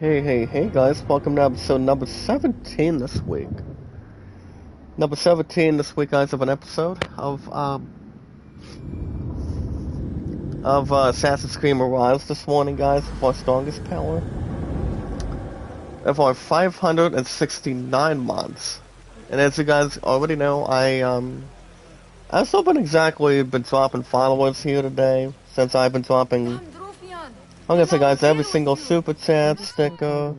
Hey guys, welcome to episode number 17 this week. Number 17 this week, guys, of an episode of Assassin's Creed Mirage this morning, guys, with our strongest power. Of our 569 mods. And as you guys already know, I still been dropping followers here today, since I've been dropping, I'm gonna say, guys, every single super chat, sticker,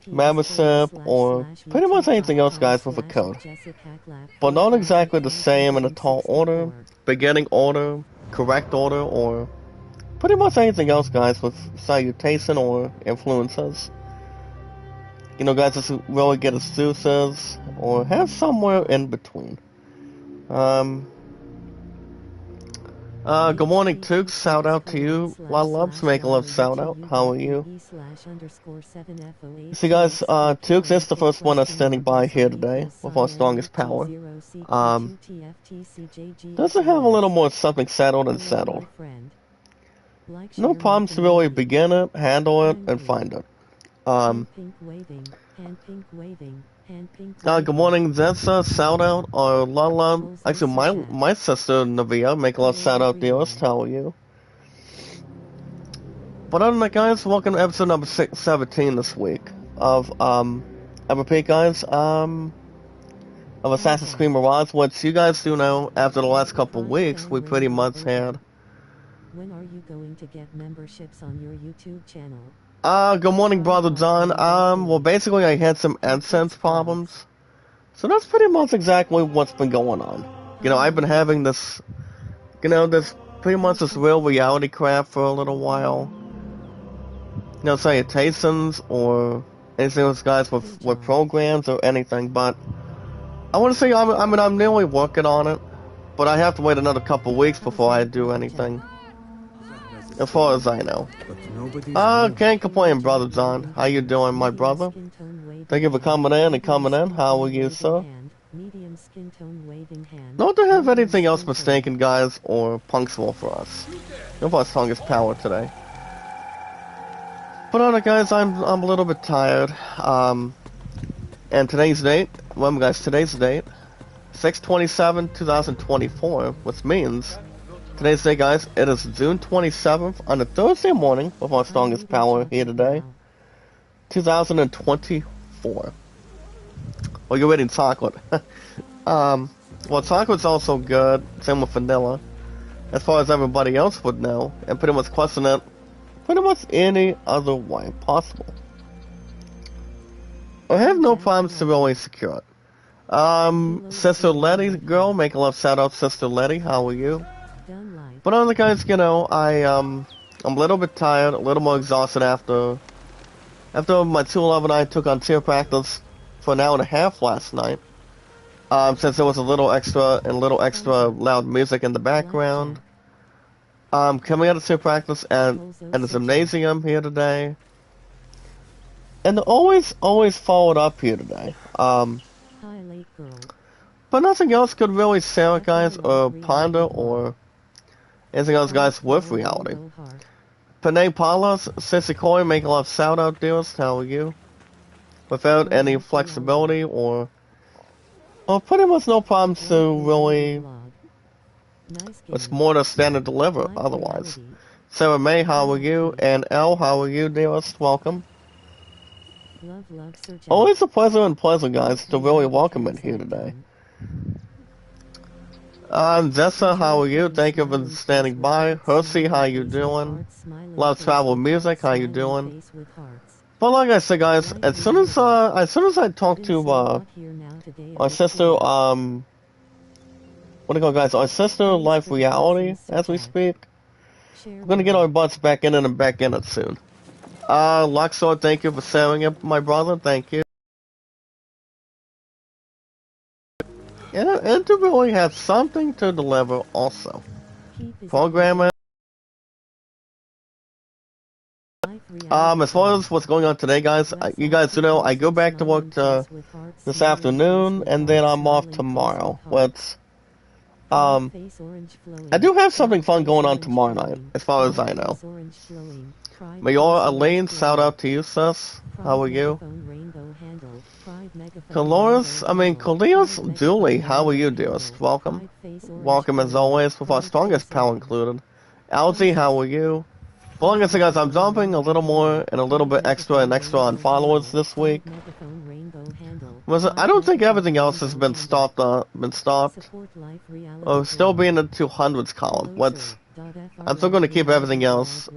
membership, or pretty much anything else, guys, with a code. But not exactly the same in a tall order, beginning order, correct order, or pretty much anything else, guys, with salutation or influences. You know, guys, just really get excuses, or have somewhere in between. Good morning, Tukes. Shout out to you. Loves make a love shout out. How are you? See, guys, Tukes is the first one that's standing by here today with our strongest power. Doesn't have a little more something settled and settled. No problems to really begin it, handle it, and find it. Good morning, Zetsa, shout out, or Lala, actually my sister, Navia, make a lot of shout out dealers, how are you? But other than that, guys, welcome to episode number 17 this week of, I repeat, guys, of Assassin's Creed Mirage, which you guys do know, after the last couple of weeks, we pretty much had. When are you going to get memberships on your YouTube channel? Good morning, Brother John. Well, basically, I had some AdSense problems. So that's pretty much exactly what's been going on. You know, I've been having this, this pretty much this real reality crap for a little while. You know, salutations or anything else, guys, with programs or anything. But I want to say, I'm nearly working on it. But I have to wait another couple weeks before I do anything. As far as I know. Can't complain, Brother John. How you doing, my brother? Thank you for coming in. How are you, sir? Not to have anything else mistaken, guys, or punctual for us. No our strongest power today. But other guys, I'm a little bit tired. And today's date, remember guys, today's date, 6/27/2024, which means today's day, guys, it is June 27th on a Thursday morning with our strongest power here today, 2024. Well, you're eating chocolate. Well, chocolate's also good, same with vanilla, as far as everybody else would know, and pretty much question it pretty much any other way possible. I have no problems to really secure it. Sister Letty, girl, make a love shout out, Sister Letty, how are you? But other guys, you know, I'm a little bit tired, a little more exhausted after my 211 I took on tier practice for an hour and a half last night. Since there was a little extra loud music in the background. Coming out of tier practice at the gymnasium here today. And always followed up here today. But nothing else could really say it, guys, or ponder, or anything else, guys, with reality. Panay Palas, Sissy Coy, make a lot of shout out deals, how are you? Without any flexibility or pretty much no problems to really, it's more to stand and deliver otherwise. Sarah May, how are you? And L, how are you, dearest? Welcome. Always a pleasure, guys, to really welcome in here today. Jessa, how are you? Thank you for standing by. Hersey, how you doing? Love Travel Music, how you doing? But like I said, guys, as soon as I talk to our sister, what do you call it, guys? Our sister Life Reality, as we speak. We're gonna get our butts back in it and back in it soon. Luxor, thank you for sharing it, my brother. Thank you. And to really have something to deliver also. Programming. As far as what's going on today, guys, you guys know I go back to work this afternoon, and then I'm off tomorrow. Which Um, I do have something fun going on tomorrow night, as far as I know. Mayor Elaine, shout out to you, sis. How are you? Kalios Dooley, how are you, dearest? Welcome. Welcome as always, with our strongest pal included. Algie, how are you? Well, like I said, guys, I'm dumping a little more and a little bit extra and extra on followers this week. I don't think everything else has been stopped, Oh, still be in the 200s column. I'm still going to keep everything else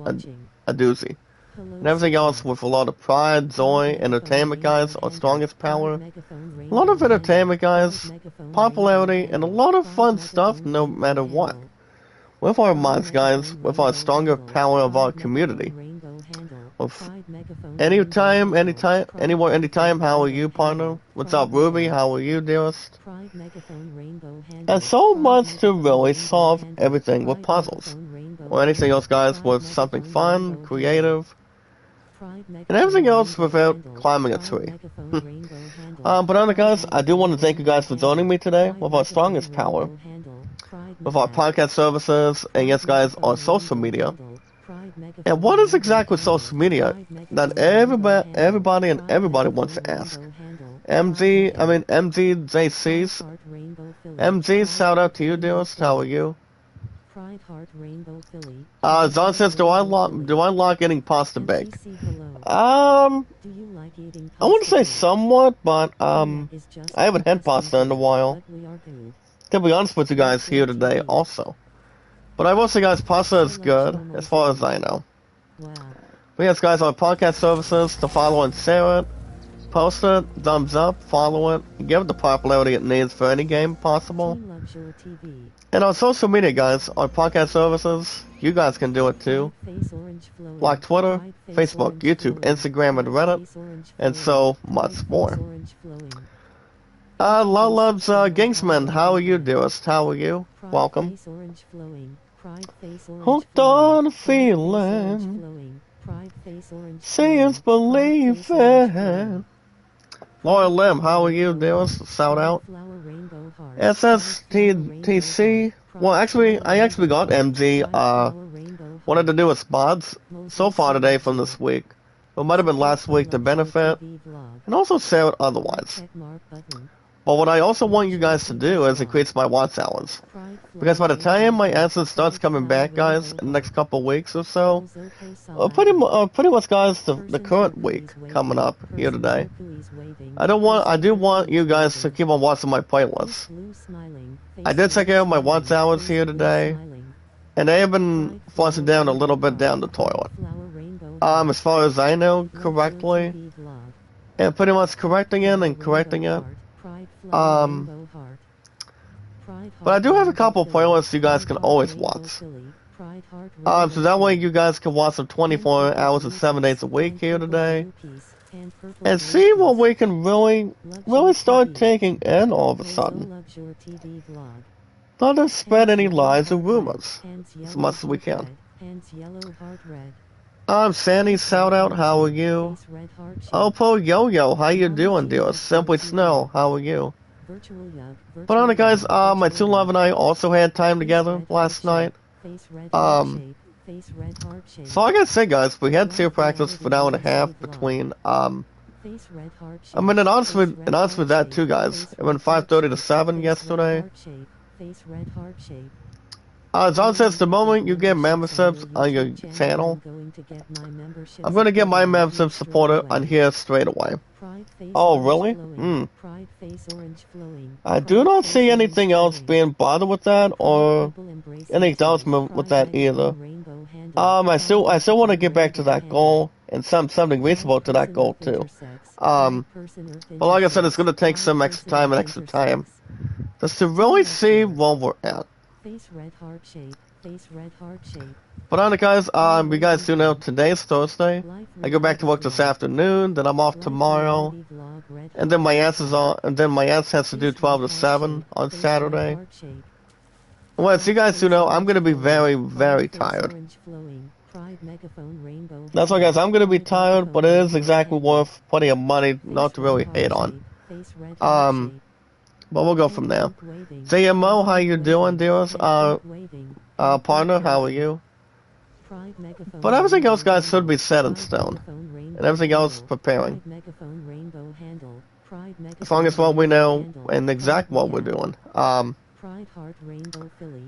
a doozy. And everything else with a lot of pride, joy, entertainment, guys, our strongest power. A lot of entertainment, guys, popularity, and a lot of fun stuff no matter what. With our mods, guys, with our stronger power of our community. With anytime, anywhere, anytime, how are you, partner? What's up, Ruby? How are you, dearest? And so much to really solve everything with puzzles. Or anything else, guys, with something fun, creative, and everything else without climbing a tree. But other guys, I do want to thank you guys for joining me today with our strongest power, with our podcast services, and yes, guys, our social media. And what is exactly social media that everybody wants to ask? MGJC's. MG, shout out to you, dearest. How are you? Zon says, do I like getting pasta baked? I wouldn't say somewhat, but I haven't had pasta in a while. To be honest with you guys here today, also. But I will say, guys, pasta is good, as far as I know. But yes, guys, our podcast services, to follow and share it, post it, thumbs up, follow it, give it the popularity it needs for any game possible. And on social media, guys, our podcast services, you guys can do it too. Like Twitter, Facebook, YouTube, Instagram, and Reddit, and so much more. Love's Gingsman, how are you, dearest? How are you? Welcome. Hooked on a feeling, seeing believing. Laura Lim, how are you, dearest? Shout out. SSTTC. Well, actually, I actually got MG. Wanted to do a spots so far today from this week. It might have been last week to benefit, and also share it otherwise. But what I also want you guys to do is increase my watch hours. Because by the time my AdSense starts coming back, guys, in the next couple weeks or so, pretty much, guys, the current week coming up here today, I do want you guys to keep on watching my playlists. I did check out my watch hours here today, and they have been flushing down a little bit down the toilet. As far as I know correctly, and pretty much correcting it. But I do have a couple of playlists you guys can always watch. So that way you guys can watch them 24 hours and 7 days a week here today. And see what we can really start taking in all of a sudden. Not to spread any lies or rumors, as much as we can. Sandy, shout out, how are you? Oppo Yo-Yo, how you doing, dear? Simply Snow, how are you? But on it, guys, my 2 love and I also had time together last night. So like I said, guys, we had cheer practice for an hour and a half between, and honestly that too, guys. It went 5:30 to 7 yesterday. John says, the moment you get memberships on your channel, I'm going to get my membership supporter on here straight away. Oh, really? I do not see anything else being bothered with that, or any acknowledgement with that either. I still want to get back to that goal, and something reasonable to that goal too. But like I said, it's going to take some extra time, just to really see where we're at. But on it, guys, you guys do know today's Thursday. I go back to work this afternoon, then I'm off tomorrow, and then my ass has to do 12 to 7 on Saturday. Well, as you guys do know, I'm gonna be very, very tired. That's why, guys, I'm gonna be tired, but it is exactly worth plenty of money not to really hate on. But we'll go from there. ZMO, how you doing, dearest? Partner, how are you? But everything else, guys, should be set in stone. And everything else preparing. As long as what we know and exact what we're doing.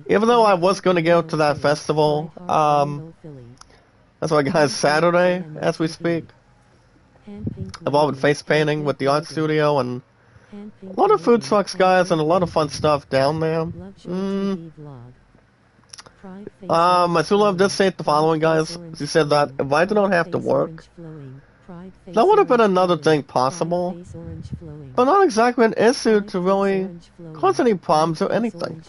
Even though I was going to go to that festival, that's why, guys, Saturday, as we speak. Involved in face painting with the art studio and a lot of food trucks, guys, and a lot of fun stuff down there. My true love did state the following, guys. She said that if I do not have to work, that would have been another thing possible, but not exactly an issue to really cause any problems or anything.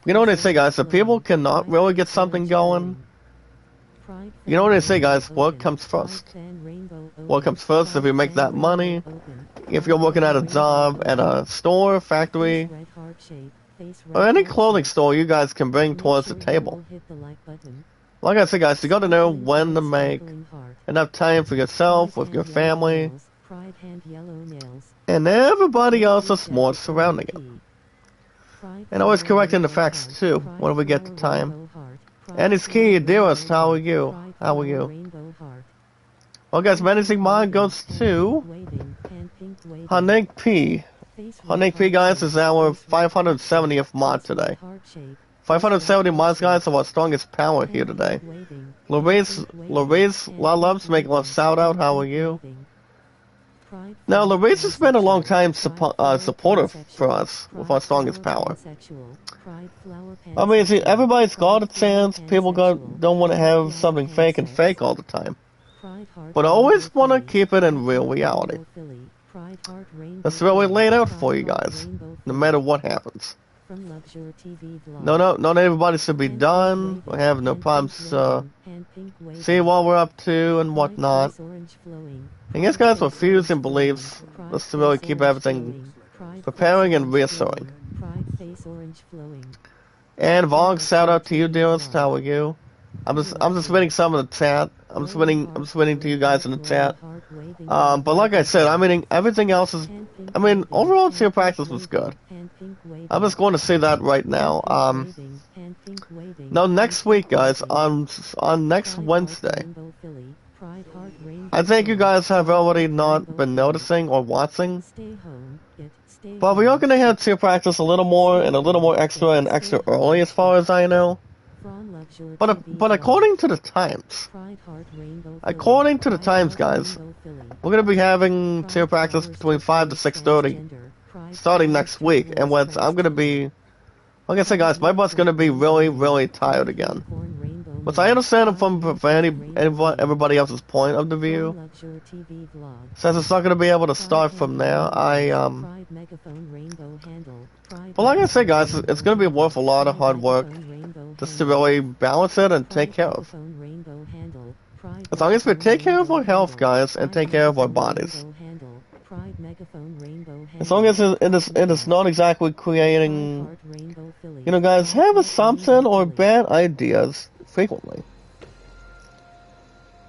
You know what they say, guys, if people cannot really get something going, you know what they say, guys, work comes first. Work comes first if you make that money, if you're working at a job, at a store, factory, or any clothing store you guys can bring towards the table. Like I said, guys, you gotta know when to make enough time for yourself, with your family, and everybody else that's more surrounding it. And always correcting the facts, too, when we get the time. And it's key, dearest, how are you? How are you? Well, guys, managing mine goes to Hanek P. Hanek P, guys, is our 570th mod today. 570 mods, guys, are our strongest power here today. Louise, loves, make love shout out, how are you? Now, Louise has been a long time supporter for us with our strongest power. I mean, see, everybody's got a chance, people don't want to have something fake and fake all the time. But I always want to keep it in real reality. That's really laid out for you guys, no matter what happens. No, not everybody should be done. We have no problems see what we're up to and whatnot. And yes, guys, with views and beliefs, let's really keep everything preparing and reassuring. And Vlog, shout out to you, dearest. How are you? I'm just reading some of the chat. I'm just reading to you guys in the chat. But like I said, I mean, everything else is, I mean, overall, your practice was good. I'm just going to say that right now. Now, next week, guys, on next Wednesday, I think you guys have already not been noticing or watching, but we are going to have cheer practice a little more and a little more extra and extra early, as far as I know. But according to the times, guys, we're gonna be having cheer practice between 5 to 6:30, starting next week. And I'm gonna be, like I said, guys, my butt's gonna be really, really tired again. But I understand it from everybody else's point of the view. Since it's not gonna be able to start from there, but like I said, guys, it's gonna be worth a lot of hard work just to really balance it and take care of. As long as we take care of our health, guys, and take care of our bodies. As long as it is not exactly creating, you know, guys, have assumption or bad ideas frequently.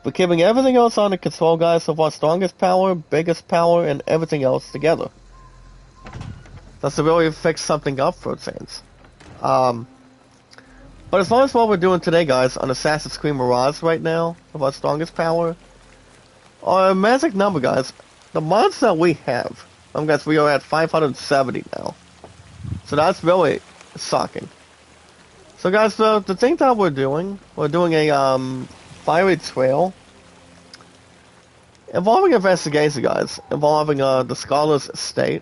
But keeping everything else under control, guys, of our strongest power, biggest power, and everything else together. That's to really fix something up for a change. But as long as what we're doing today, guys, on Assassin's Creed Mirage right now, of our strongest power, our magic number, guys, the mods that we have, guys, we are at 570 now. So that's really shocking. So, guys, the thing that we're doing a fiery trail involving investigation, guys, involving the Scholar's Estate.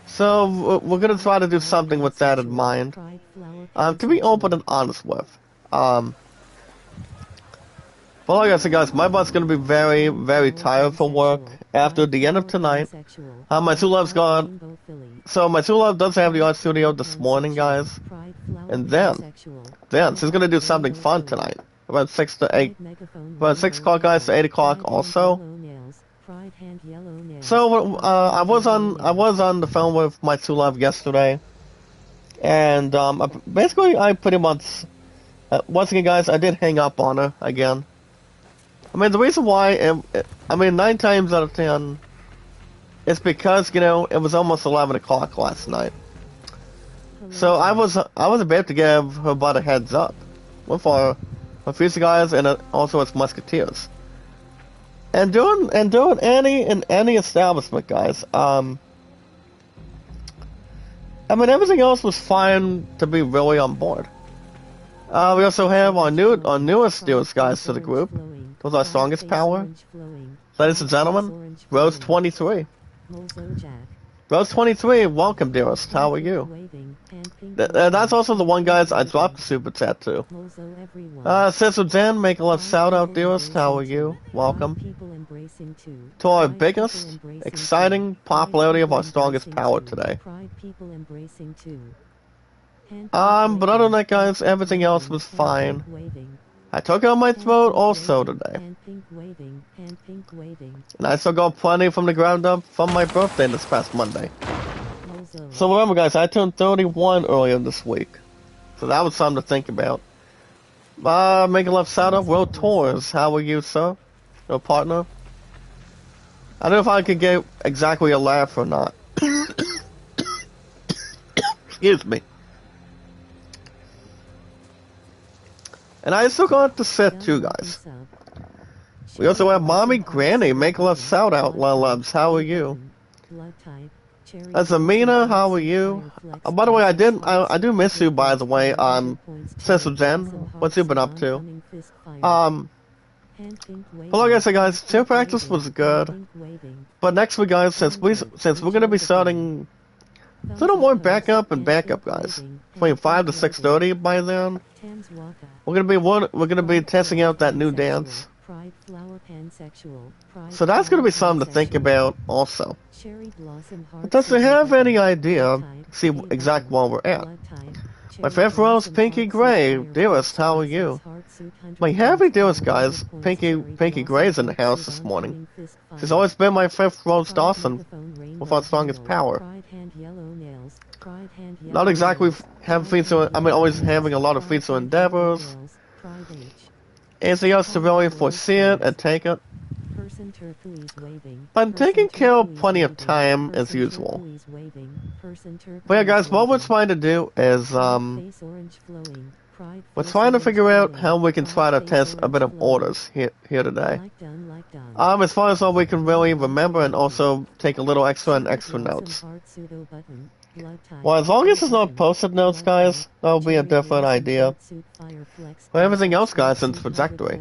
So we're gonna try to do something with that in mind. To be open and honest with. But like I said, guys, my butt's gonna be very, very tired for work after the end of tonight. My true love's gone. So my true love does have the art studio this morning, guys. And then she's gonna do something fun tonight. About 6 to 8. About 6 o'clock, guys, to 8 o'clock also. So I was on the phone with my true love yesterday, and basically I pretty much once again, guys, I did hang up on her again. I mean, the reason why, I mean, 9 times out of 10, it's because, you know, it was almost 11 o'clock last night. So I was about to give her butt a heads up with our Fuser guys and also its musketeers. And doing any establishment, guys. I mean, everything else was fine to be really on board. We also have our newest guys to the group. With our strongest power. Ladies and gentlemen, Rose 23. Rose 23, welcome, dearest. How are you? That's also the one, guys, I dropped the super chat to. Sister Jen, make a love shout out, dearest. How are you? Welcome. To our biggest, exciting popularity of our strongest power today. But other than that, guys, everything else was fine. I took out my throat also today. And I still got plenty from the ground up from my birthday this past Monday. So remember, guys, I turned 31 earlier this week. So that was something to think about. Make a left shout out, World Tours. How are you, sir? Your partner? I don't know if I could get exactly a laugh or not. Excuse me. And I still got to sit too, guys. We also have Mommy Granny. Make a love shout out, loves. How are you? That's Amina. How are you? By the way, I do miss you. By the way, Sister Jen, what's you been up to? Well, like I said, guys, team practice was good. But next week, guys, since we're gonna be starting a little more backup, guys, between 5 to 6:30 by then. We're gonna be testing out that new dance. So that's gonna be something to think about also. But does it have any idea? See exactly where we're at. My fifth rose, Pinky Gray. Dearest, how are you? My happy dearest, guys. Pinky Gray's in the house this morning. She's always been my fifth rose Dawson with our strongest power. Not exactly always having a lot of feats or endeavors. Anything else to really foresee it and take it? But I'm taking care of plenty of time as usual. But yeah, guys, what we're trying to do is we're trying to figure out how we can try to test a bit of orders here today. As far as all we can really remember and also take a little extra notes. Well, as long as it's not post-it notes, guys, that'll be a different idea. But everything else, guys, in trajectory.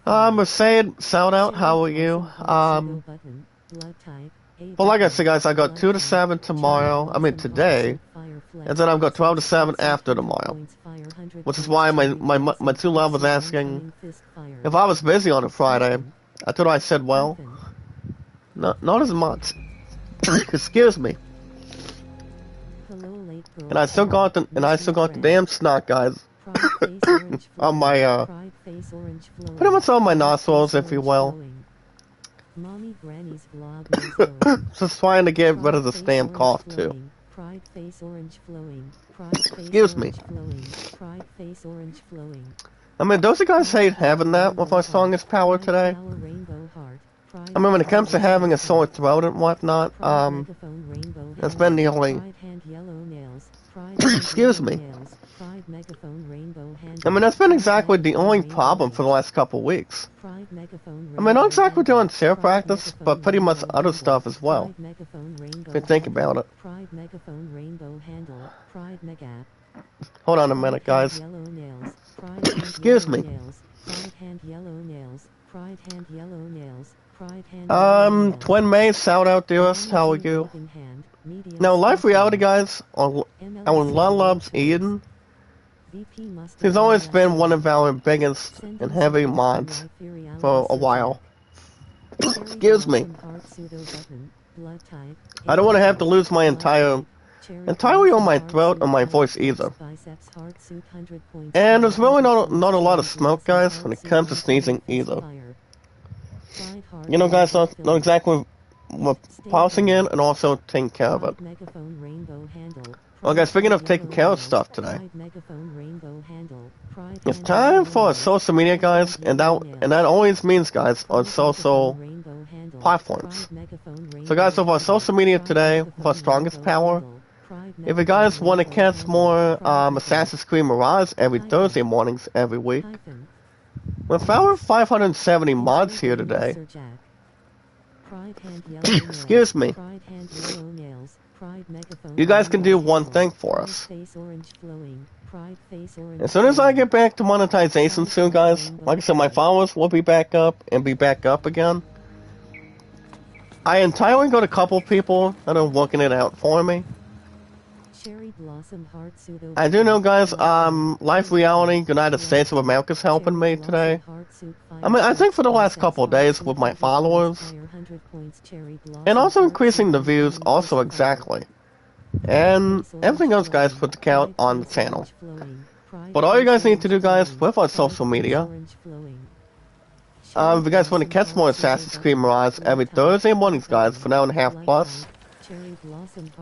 Mercedes, shout out, how are you? Well, like I said, guys, I got 2 to 7 today, and then I've got 12 to 7 after tomorrow. Which is why my two love was asking if I was busy on a Friday. I told her I said, well, not as much. Excuse me. And I still got the damn snot, guys, on my pretty much on my nostrils, if you will. Just trying to get rid of this damn cough too. Excuse me. I mean, don't you guys hate having that with our strongest power today? I mean, when it comes to having a sore throat and whatnot, that's been the only... Excuse me. I mean, that's been exactly the only problem for the last couple weeks. I mean, not exactly doing chair practice, but pretty much other stuff as well. If you think about it. Hold on a minute, guys. Excuse me. Twin May, shout out to us, how are you? Now, life reality, guys, on Lulub's Eden, he's always been one of our biggest and heavy mods for a while. Excuse me. I don't want to have to lose my entirely on my throat or my voice either. And there's really not a lot of smoke, guys, when it comes to sneezing either. You know, guys, not exactly what pausing in and also taking care of it. Okay, speaking of taking care of stuff today, it's time for social media, guys, and that always means, guys, on social platforms. So, guys, so for social media today, for strongest power, if you guys want to catch more Assassin's Creed Mirage every Thursday mornings every week, with our 570 mods here today, excuse me, you guys can do one thing for us. As soon as I get back to monetization soon, guys, like I said, my followers will be back up and be back up again. I entirely got a couple people that are working it out for me. I do know, guys, Life Reality United States of America's helping me today. I mean, I think for the last couple of days with my followers. And also increasing the views, also exactly. And everything else, guys, put the count on the channel. But all you guys need to do, guys, with our social media, if you guys want to catch more Assassin's Creed Mirage every Thursday mornings, guys, for 1.5 plus,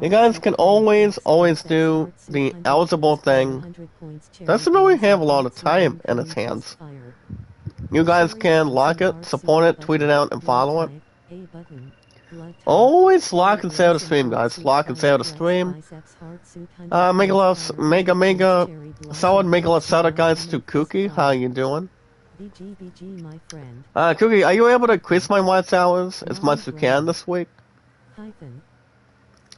you guys can always do the eligible thing. Doesn't really have a lot of time in its hands. You guys can like it, support it, tweet it out, and follow it. Always like and share the stream, guys. Like and share the stream. Mega solid mega shout out, guys, to Cookie. How you doing? Cookie, are you able to increase my watch hours as much as you can this week?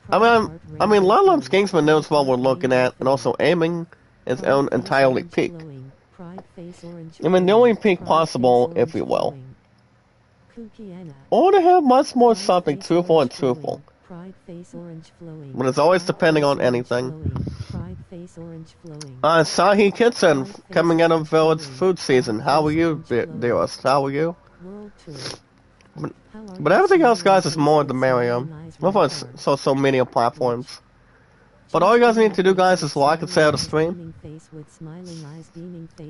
I mean, Ludlum's Kingsman knows what we're looking at, and also aiming its own entirely peak. I mean, the only peak possible, if you will. Or to have much more something truthful and truthful. But it's always depending on anything. Sahi Kitchen, coming out of Village food season. How are you, dearest? How are you? But everything else, guys, is more the merrier. With our social media platforms. But all you guys need to do, guys, is like and share the stream.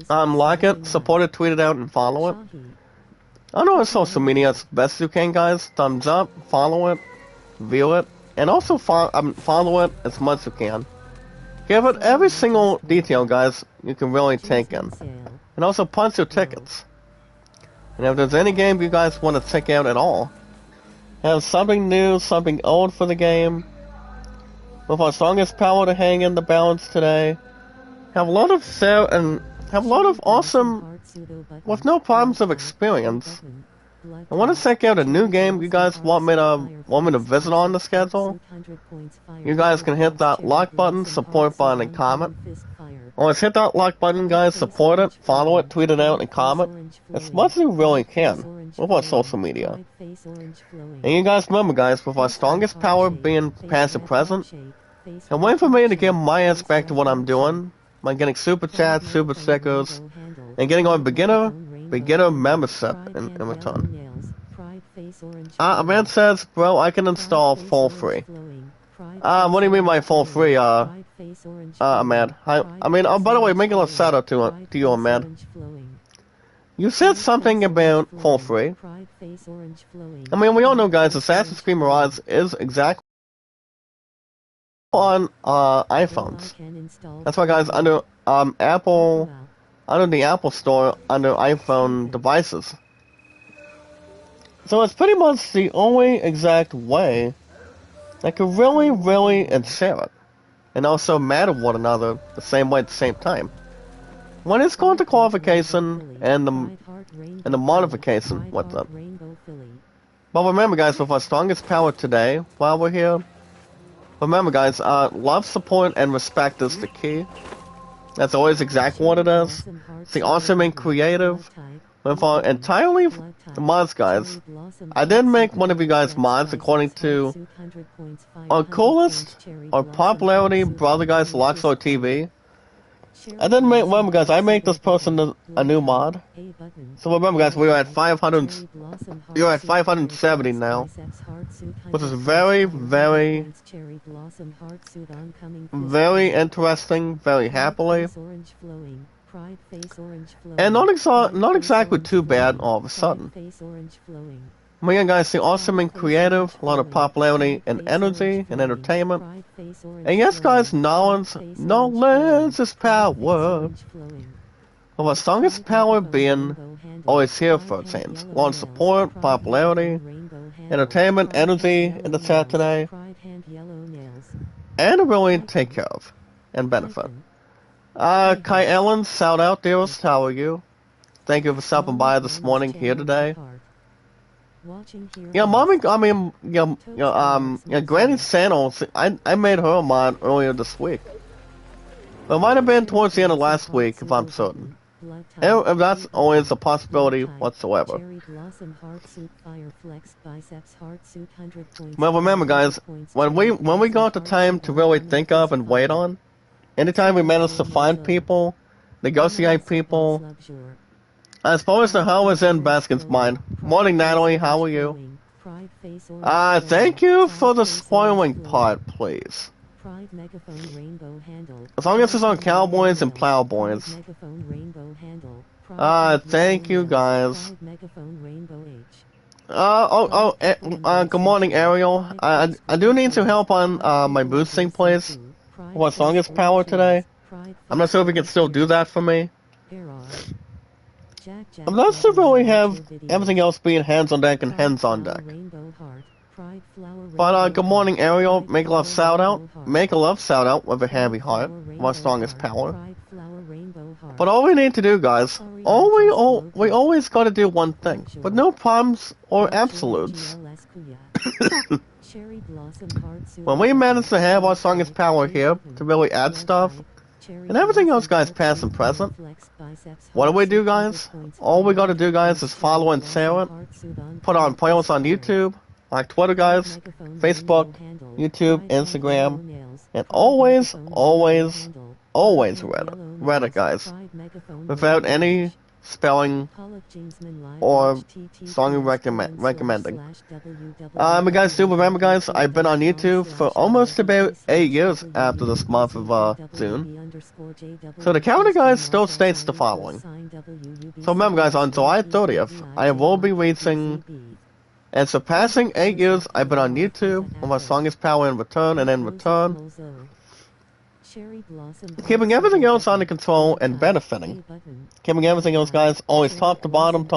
Like it, support it, tweet it out, and follow it. I know on social media as best you can, guys. Thumbs up, follow it, view it, and also follow it as much as you can. Give it every single detail, guys, you can really take in. And also punch your tickets. And if there's any game you guys want to check out at all, have something new, something old for the game, with our strongest power to hang in the balance today, have a lot of awesome, with no problems of experience. I want to check out a new game you guys want me to visit on the schedule. You guys can hit that like button, support button, and comment. Always hit that like button, guys, support it, follow it, tweet it out, and comment as much as you really can with our social media. And you guys remember, guys, with our strongest power being past and present, and wait for me to get my ass back to what I'm doing by getting super chats, super stickers, and getting our beginner membership in return. A man says, bro, I can install full free. What do you mean by full free, Ahmad? I mean, by the way, make a shout out to you, Ahmad. You said something about full free. I mean, we all know, guys, Assassin's Creed Mirage is exactly on iPhones. That's why, guys, under the Apple Store, under iPhone devices. So it's pretty much the only exact way that could really share it, and also matter one another the same way at the same time. When it's going to qualification and the modification with it. But remember, guys, with our strongest power today, while we're here, remember, guys, love, support, and respect is the key. That's always exactly what it is. It's the awesome and creative. With our entirely mods, guys. I did make one of you guys mods according to our coolest, our popularity, brother, guys, Luxor TV. I didn't make, remember, guys, I made this person a new mod. So remember, guys, we are at 500, you're at 570 now. Which is very interesting, very happily. And not exactly too bad all of a sudden. We got guys see awesome and creative, a lot of popularity and energy and entertainment. And yes guys, knowledge is power. Well, our strongest power being always here for its hands. A lot of support, popularity, entertainment, energy in the chat today. And really take care of and benefit. Kai Ellen, shout out dearest, how are you? Thank you for stopping by this morning here today. Yeah, mommy, I mean, Granny's channel, I made her a mod earlier this week. It might have been towards the end of last week, if I'm certain. And that's always a possibility whatsoever. Well, remember guys, when we got the time to really think of and wait on, anytime we manage to find people, negotiate people, as far as the how is in Baskin's mind. Morning, Natalie, how are you? Thank you for the spoiling part, please. As long as it's on Cowboys and Plowboys. Thank you guys. Good morning, Ariel. I do need some help on my boosting, please. What's longest power today? I'm not sure if you can still do that for me. I'm not sure if we have everything else being hands on deck and hands on deck. But good morning, Ariel. Make a love shout out. Make a love shout out with a heavy heart. My strongest power. But all we need to do, guys, we always got to do one thing, with no problems or absolutes. When we manage to have our strongest power here to really add stuff, and everything else, guys, past and present, what do, guys? All we gotta do, guys, is follow and share it, put on playlists on YouTube, like Twitter, guys, Facebook, YouTube, Instagram, and always Reddit, guys, without any spelling or song recommending. Guys, do remember, guys, I've been on YouTube for almost about 8 years after this month of June. So the calendar, guys, still states the following. So remember, guys, on July 30th, I will be reaching and surpassing 8 years I've been on YouTube with my strongest power in return, and in return, keeping everything else under control and benefiting. Keeping everything else, guys, always top to bottom.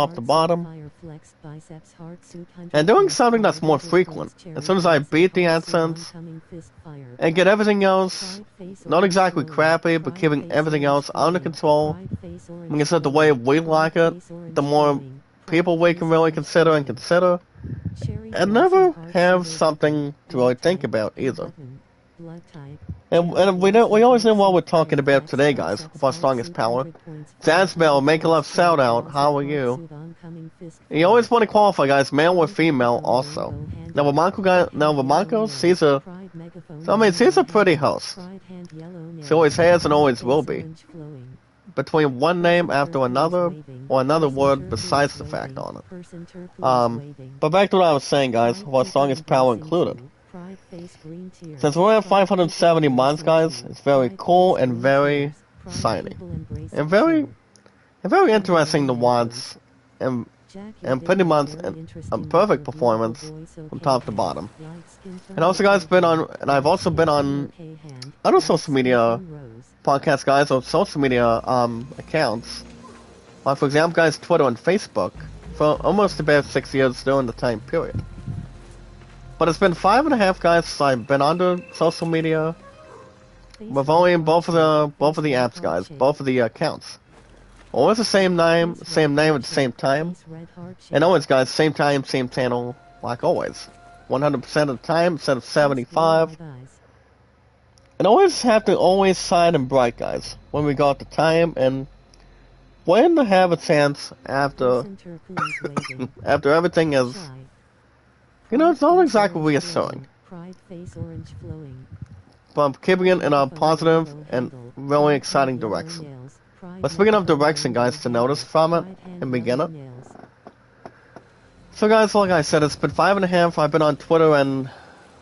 And doing something that's more frequent. As soon as I beat the AdSense and get everything else, not exactly crappy, but keeping everything else under control. Like I said, the way we like it, the more people we can really consider, and never have something to really think about either. And we always know what we're talking about today, guys, with our strongest power. Jazzbell, make a love shout out, how are you? You always want to qualify, guys, male or female also. Now Ramonko, she's a pretty host. She always has and always will be. Between one name after another, or another word besides the fact on it. But back to what I was saying, guys, with our strongest power included. Since we're at 570 months, guys, it's very cool and very shiny. And very interesting to watch, and pretty much a perfect performance from top to bottom. And also, guys, I've also been on other social media podcasts, guys, or social media accounts. Like, for example, guys, Twitter and Facebook for almost about 6 years during the time period. But it's been 5.5, guys, since I've been under social media with only both of the apps, guys, both of the accounts. Always the same name at the same time. And always, guys, same time, same channel, like always. 100% of the time instead of 75. And always have to shine and bright, guys, when we got the time and when to have a chance after after everything is. You know, it's not exactly reassuring. But I'm keeping it in a positive and really exciting direction. But speaking of direction, guys, to notice from it and begin it. So, guys, like I said, it's been 5.5. I've been on Twitter and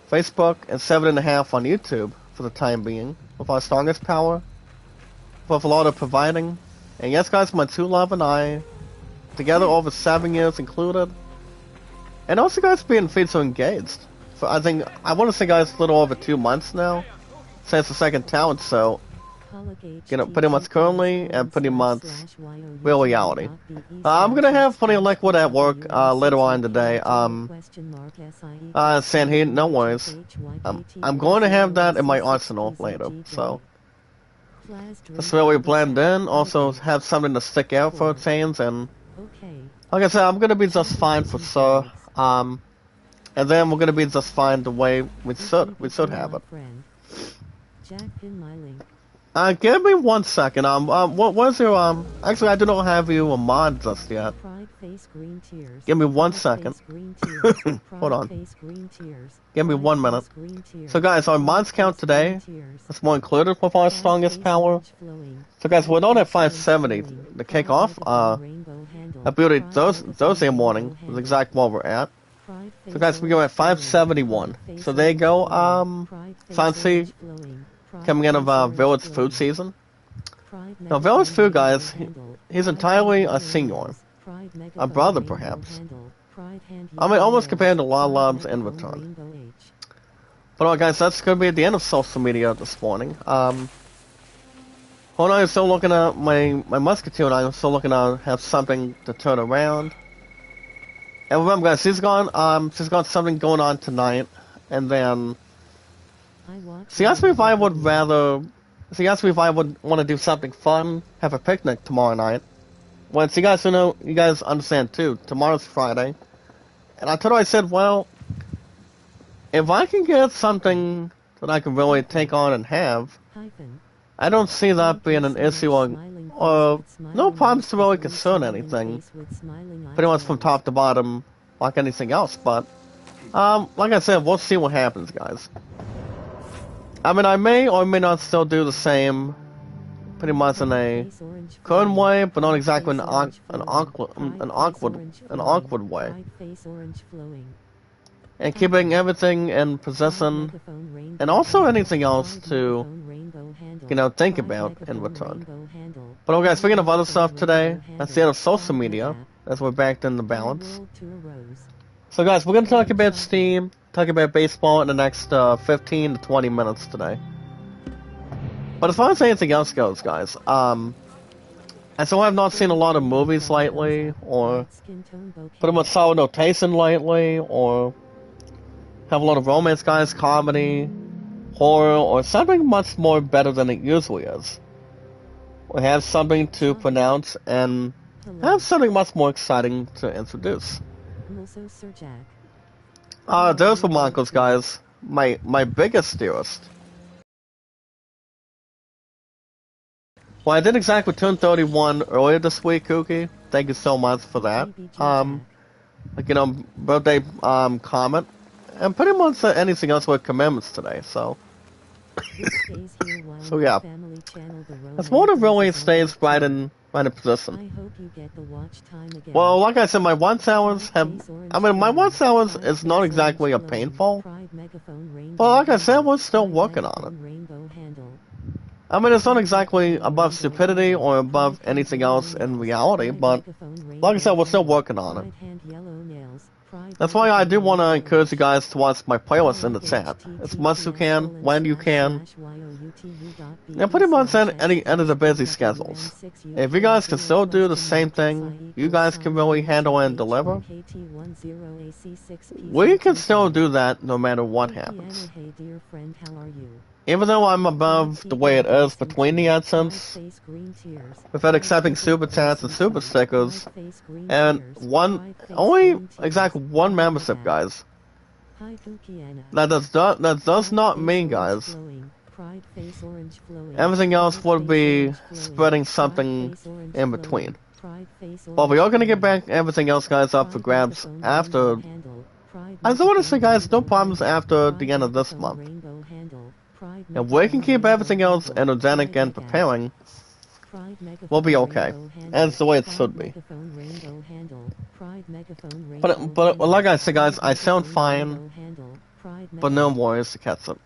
Facebook, and 7.5 on YouTube for the time being, with our strongest power, with a lot of providing. And yes, guys, my true love and I, together over 7 years included, And also, guys, being feed so engaged. So I think I want to say, guys, a little over 2 months now since the second town. So pretty much currently and pretty much real reality. I'm gonna have plenty of liquid at work later on today. Sanheed, no worries. I'm going to have that in my arsenal later. So that's where we blend in. Also have something to stick out for a change, and like I said, I'm gonna be just fine for sure. And then we're gonna be just fine the way we should have it. Give me 1 second. What's your Actually, I do not have you a mod just yet. Give me 1 second. Hold on. Give me 1 minute. So, guys, our mods count today is more included with our strongest power. So, guys, we're not at 570 to kick off. A beauty Thursday morning is exactly what we're at. So, guys, we go at 571. So there you go. Fancy. Coming out of Village Food season. Now, Village Food, guys, he's entirely a senior. A brother, perhaps. I mean, almost compared to Lalab's in return. But alright, guys, that's going to be at the end of social media this morning. Hold on, I'm still looking at my musketeer, and I'm still looking to have something to turn around. And remember, guys, she's got something going on tonight, and then she asked me if I would want to do something fun, have a picnic tomorrow night. Well, so you guys understand too, tomorrow's Friday. And I told her, I said, well, if I can get something that I can really take on and have, I don't see that being an issue or no problems to really concern anything. Pretty much from top to bottom, like anything else, but, like I said, we'll see what happens, guys. I mean, I may or may not still do the same, pretty much in a current way, but not exactly an awkward way. And keeping everything in position, and also anything else to, think about in return. But okay, speaking of other stuff today, that's the end of social media, as we're back in the balance. So guys, we're going to talk about Steam, talk about baseball in the next 15 to 20 minutes today. But as far as anything else goes, guys, and so I've not seen a lot of movies lately, or pretty much solid notation lately, or have a lot of romance, guys, comedy, horror, or something much more better than it usually is. We have something to pronounce, and have something much more exciting to introduce. Those were my uncles, guys. My biggest dearest. Well, I did exactly turn 31 earlier this week, Cookie. Thank you so much for that. Birthday, comment. And pretty much anything else with commandments today, so. So yeah. It's more than really stays right in position. Well, like I said, my watch hours my watch hours is not exactly a painful. But like I said, we're still working on it. I mean, it's not exactly above stupidity or above anything else in reality, but like I said, we're still working on it. That's why I do want to encourage you guys to watch my playlist in the chat. As much as you can, when you can. And pretty much any of the busy schedules. If you guys can still do the same thing, you guys can really handle and deliver. We can still do that no matter what happens. Even though I'm above the way it is between the AdSense, without accepting super chats and super stickers, and only exactly one membership, guys. That does not mean, guys, everything else would be spreading something in between. Well, we are going to get back everything else, guys, up for grabs after. I just want to say, guys, no problems after the end of this month. If we can keep everything else energetic and preparing, we'll be okay. And it's the way it should be. But like I said, guys, I sound fine, but no worries to catch it.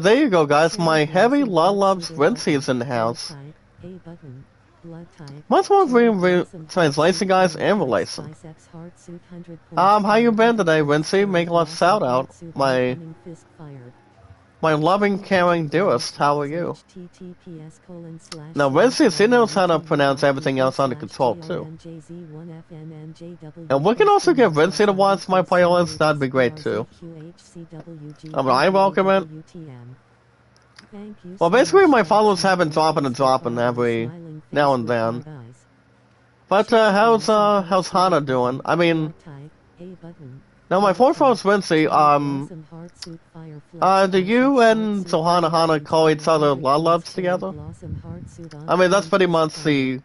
There you go, guys. My heavy love loves Rincy's in the house. Much more translation, guys, and relation. How you been today, Wincy? Make a shout out. My loving, caring dearest, how are you? Now, Wincy, she knows how to pronounce everything else under control, too. And we can also get Wincy to watch my playlist, that'd be great, too. I welcome it. Well, basically, my followers have been dropping every now and then. But, how's Hana doing? I mean, now my fourth host, Wincy, do you and Hana call each other Lolubs together? I mean, that's pretty much the...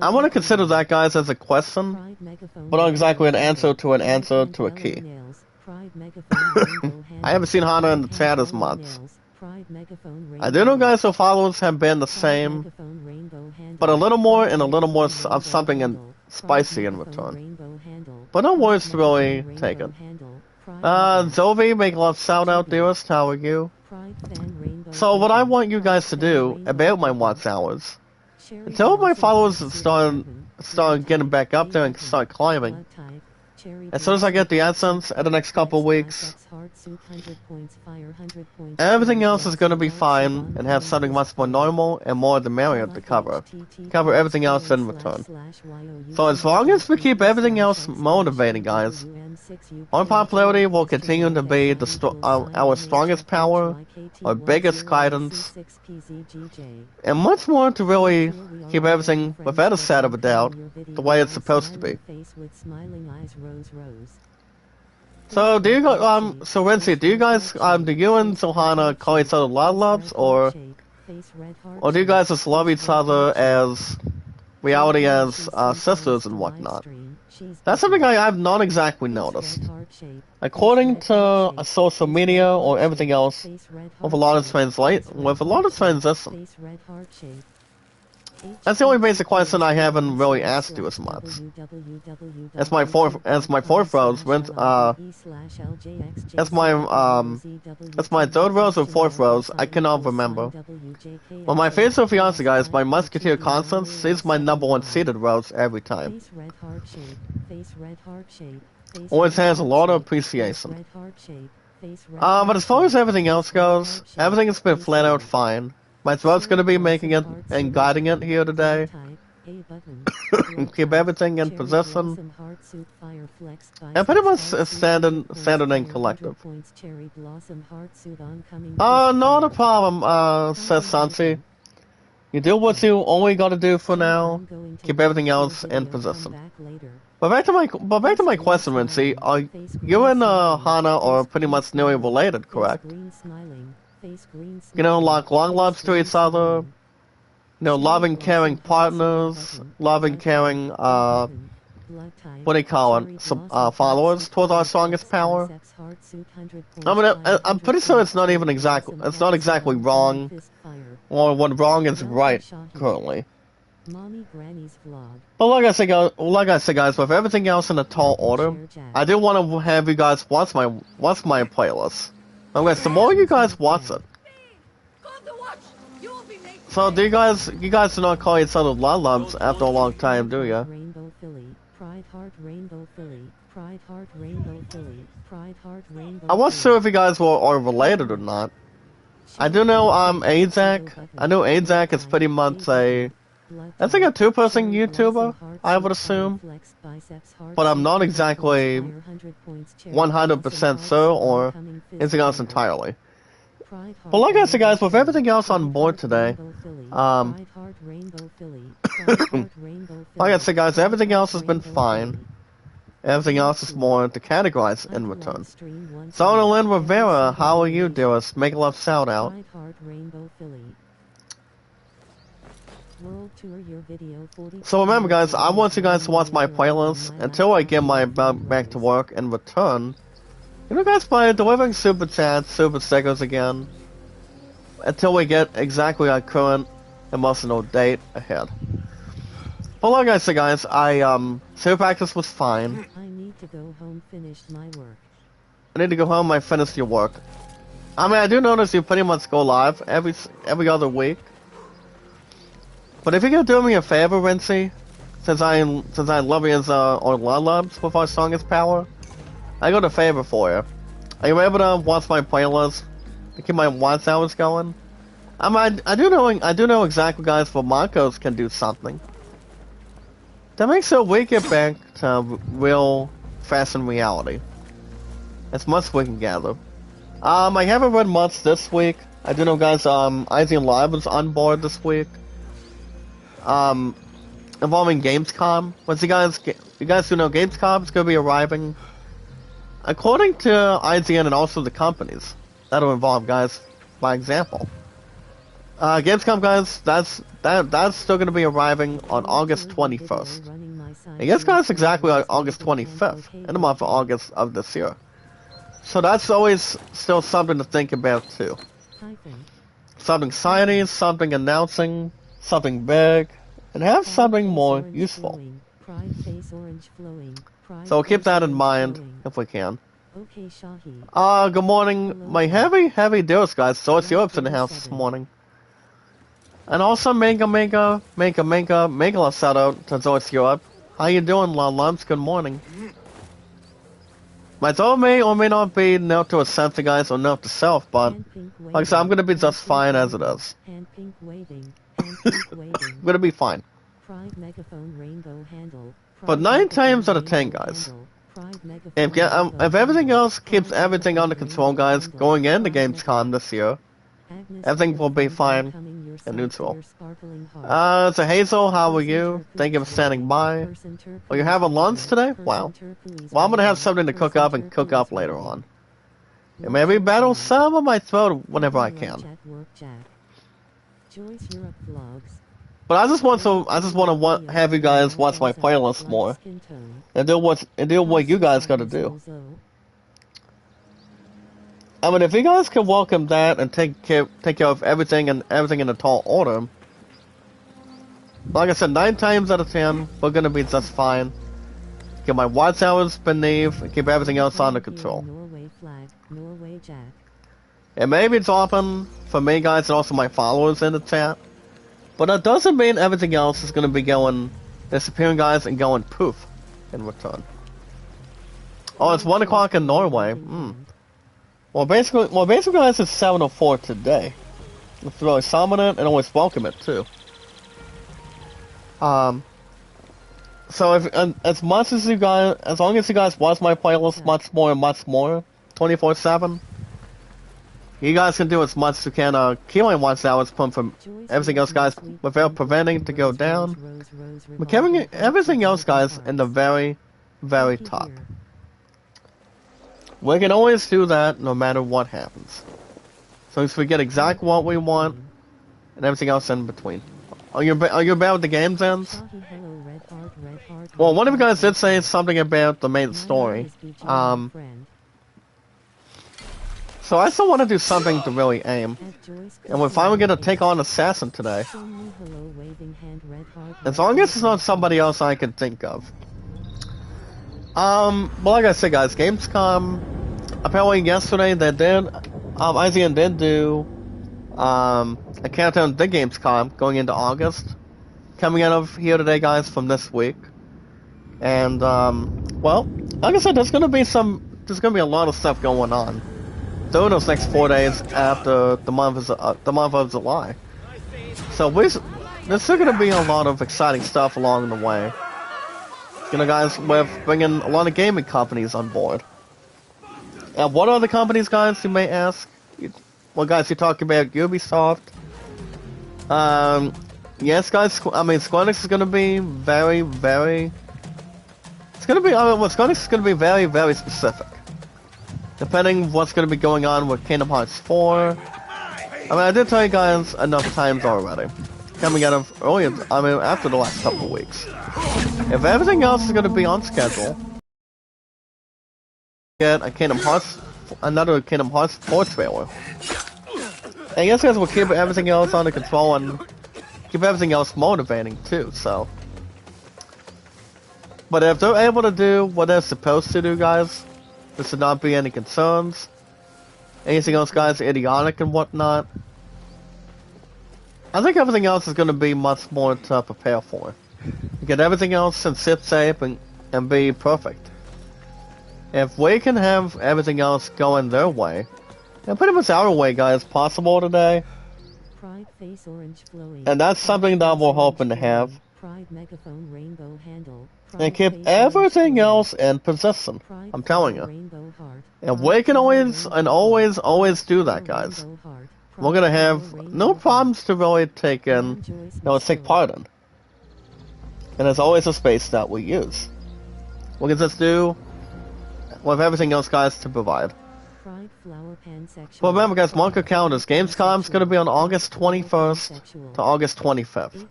I want to consider that, guys, as a question, but not exactly an answer to a key. I haven't seen Hana in the chat as much. I do know, guys, her followers have been the same, but a little more and a little more of something spicy in return. But no worries to really take it. Zovi, make love shout out, dearest, how are you? So what I want you guys to do about my watch hours, until my followers start getting back up there and start climbing, as soon as I get the essence in the next couple of weeks, everything else is going to be fine and have something much more normal and more the merrier to cover everything else in return. So as long as we keep everything else motivating, guys, our popularity will continue to be our strongest power, our biggest guidance, and much more to really keep everything, without a shadow of a doubt, the way it's supposed to be. So do you guys, so Renzi, do you guys, do you and Zohana call each other Lolubs, or do you guys just love each other as reality as sisters and whatnot? That's something I've not exactly noticed. According to social media or everything else, with a lot of transition. That's the only basic question I haven't really asked you as much. As my fourth rose went, as my third rose or fourth rose, I cannot remember. Well, my favorite fiance, guys, my Musketeer Constance, is my #1 seated rose every time. Always has a lot of appreciation. But as far as everything else goes, everything has been flat out fine. My throat's going to be making it and guiding it here today. Keep everything in position. And pretty much standing in collective. Not a problem, says Sansi. You do what you only got to do for now. Keep everything else in position. But back to my question, Rincy. Are you and Hana are pretty much nearly related, correct? You know, like long loves to each other, you know, loving, caring partners, loving, caring, what do you call it, followers towards our strongest power. I mean, I'm pretty sure it's not exactly wrong, or when wrong is right, currently. But like I said, guys, with everything else in a tall order, I do want to have you guys watch my playlist. Unless the more you guys watch it. So do you guys do not call each other Lolubs after a long time, do ya? I wasn't sure if you guys are related or not. I do know Azak. I know Azak is pretty much I think a two-person YouTuber, I would assume. But I'm not exactly 100% sure or anything else entirely. But like I said, guys, with everything else on board today, like I said, guys, everything else has been fine. Everything else is more to categorize in return. Zona Lynn Rivera, how are you, dearest? Make a love shout out. So remember, guys, I want you guys to watch my playlist until I get my back to work and return. You know, guys, by delivering super chats, super stickers again, until we get exactly our current emotional date ahead. But like I said, guys, super practice was fine. I need to go home, finished my work. I need to go home, I finished your work. I mean, I do notice you pretty much go live every other week. But if you could do me a favor, Rincey, since I love you as or loves with our strongest power, I got a favor for you. Are you able to watch my playlist to keep my watch hours going? I do know exactly, guys, but Marcos can do something that makes sure we get back to real fashion reality. As much as we can gather. I haven't read much this week. I do know, guys, Izzy Live is on board this week. Involving Gamescom. Once you guys do know Gamescom is going to be arriving. According to IGN and also the companies that'll involve, guys, by example. Gamescom, guys, that's still going to be arriving on August 21st. I guess, guys, exactly on August 25th, in the month of August of this year. So that's always still something to think about, too. Something exciting, something announcing, something big, and have something more useful. So we'll keep that in mind, if we can. Good morning, my heavy deals, guys. So it's Europe's in the house this morning. And also, make a shout out to Zoic Europe. How you doing, Lumps? Good morning. My thought may or may not be note to a sensor, guys, or note to self, but like I said, I'm gonna be just fine as it is. I'm gonna be fine. But 9 times out of 10, guys, if everything else keeps everything under control, guys, going into Gamescom this year, everything will be fine and neutral. So Hazel, how are you? Thank you for standing by. Are you having lunch today? Wow. Well, I'm gonna have something to cook up and cook up later on. And maybe battle some of my throat whenever I can. But I just want to have you guys watch my playlist more and do what you guys gotta do. I mean, if you guys can welcome that and take care of everything in a tall order, like I said, 9 times out of 10, we're gonna be just fine. Get my watch hours beneath and keep everything else under control. And maybe it's often for me, guys, and also my followers in the chat, but that doesn't mean everything else is gonna be disappearing, guys, and going poof in return. Oh, it's 1 o'clock in Norway. Well, basically, guys, it's 7:04 today. Let's really summon it and always welcome it too. So as long as you guys watch my playlist much more, 24/7, you guys can do as much as you can. Keep my watch hours pumped from everything else, guys, without preventing it to go down. But keeping everything else, guys, in the very, very top. We can always do that no matter what happens. So as we get exactly what we want and everything else in between. Are you bad with the game's ends? Well, one of you guys did say something about the main story. So I still want to do something to really aim. And we're finally going to take on Assassin today. As long as it's not somebody else I can think of. But like I said, guys, Gamescom, apparently yesterday they did, IGN did do, a countdown to Gamescom going into August. Coming out of here today, guys, from this week. And, well, like I said, there's gonna be a lot of stuff going on during those next 4 days after the month of July. So there's still gonna be a lot of exciting stuff along the way. You know, guys, we're bringing a lot of gaming companies on board. And what are the companies, guys, you may ask? Well, guys, you talk about Ubisoft. Yes, guys, I mean, Square Enix is gonna be very, very... Square Enix is gonna be very, very specific. Depending what's gonna be going on with Kingdom Hearts 4. I mean, I did tell you guys enough times already. Coming out of after the last couple of weeks. If everything else is gonna be on schedule, get another Kingdom Hearts 4 trailer. And yes, guys, we'll keep everything else under control and keep everything else motivating too, so. But if they're able to do what they're supposed to do, guys, there should not be any concerns. Anything else, guys, idiotic and whatnot, I think everything else is going to be much more to prepare for. Get everything else and sit safe and be perfect. If we can have everything else going their way, and pretty much our way, guys, possible today, Pride face orange flowing. and that's something that we're hoping to have. Pride megaphone rainbow handle. And keep everything else in position. I'm telling you. And we can always do that, guys. We're gonna have no problems to really take part in. And there's always a space that we use. We can just do with everything else, guys, to provide. But remember, guys, mark your calendars. Gamescom's going to be on August 21st to August 25th.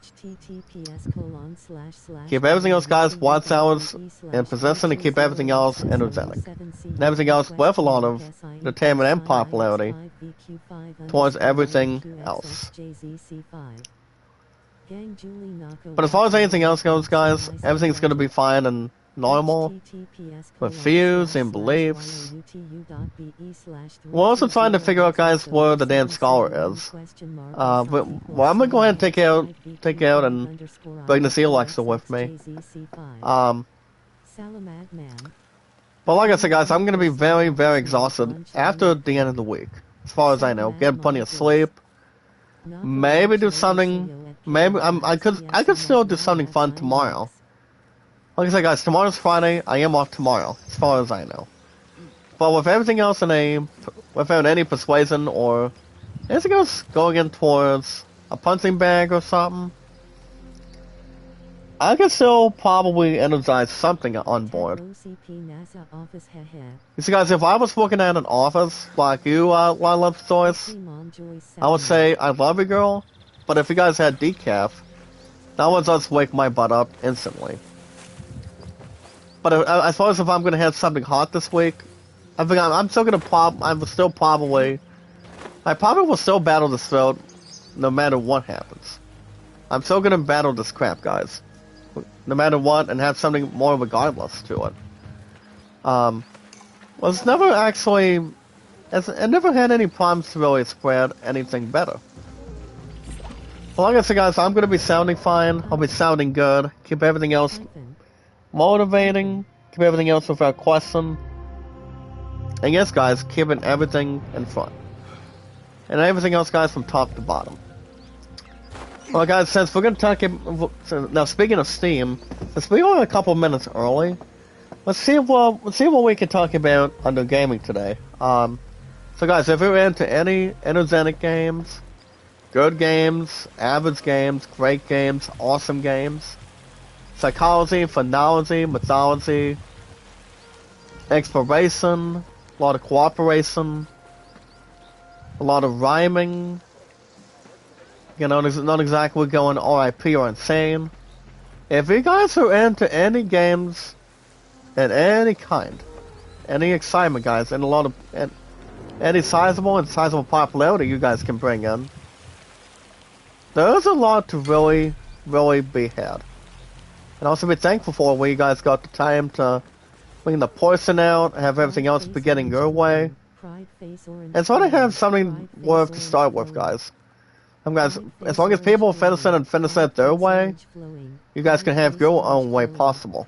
Keep everything else, guys, watch hours in possession, and keep everything else energetic. And everything else with a lot of entertainment and popularity towards everything else. But as far as anything else goes, guys, everything's going to be fine and normal, with views and beliefs. We're also trying to figure out, guys, where the damn scholar is. But well, I'm gonna go ahead and take out and bring the sea Alexa with me. But like I said, guys, I'm gonna be very, very exhausted after the end of the week. As far as I know, get plenty of sleep. Maybe do something. Maybe I could still do something fun tomorrow. Like I said, guys, tomorrow's Friday. I am off tomorrow, as far as I know. But with everything else without any persuasion or anything else going in towards a punching bag or something, I can still probably energize something on board. You see, guys, if I was working at an office like you, Love Joyce, I would say I love you, girl. But if you guys had decaf, that would just wake my butt up instantly. But as far as if I'm gonna have something hot this week, I think I'm still gonna I probably will still battle this throat, no matter what happens. I'm still gonna battle this crap, guys, no matter what, and have something more regardless to it. Well, it's never actually, it never had any problems to really spread anything better. Well, like I said, guys, I'm gonna be sounding fine. I'll be sounding good. Keep everything else motivating, keep everything else without question. And yes, guys, keeping everything in front. And everything else, guys, from top to bottom. Well, guys, since we're going to talk... Now, speaking of Steam, since we're only a couple minutes early, let's see what we can talk about under gaming today. So, guys, if you're into any energetic games, good games, average games, great games, awesome games, psychology, phonology, mythology, exploration, a lot of cooperation, a lot of rhyming, you know, not exactly going RIP or insane. If you guys are into any games, and any kind, any excitement, guys, and a lot of, any sizable popularity you guys can bring in, there's a lot to really, really be had. And also be thankful for where you guys got the time to bring the portion out, have everything else be getting your way. And so to have something worth to start with, guys. Guys, as long as people finish it and finish it their way, you guys can have your own way possible.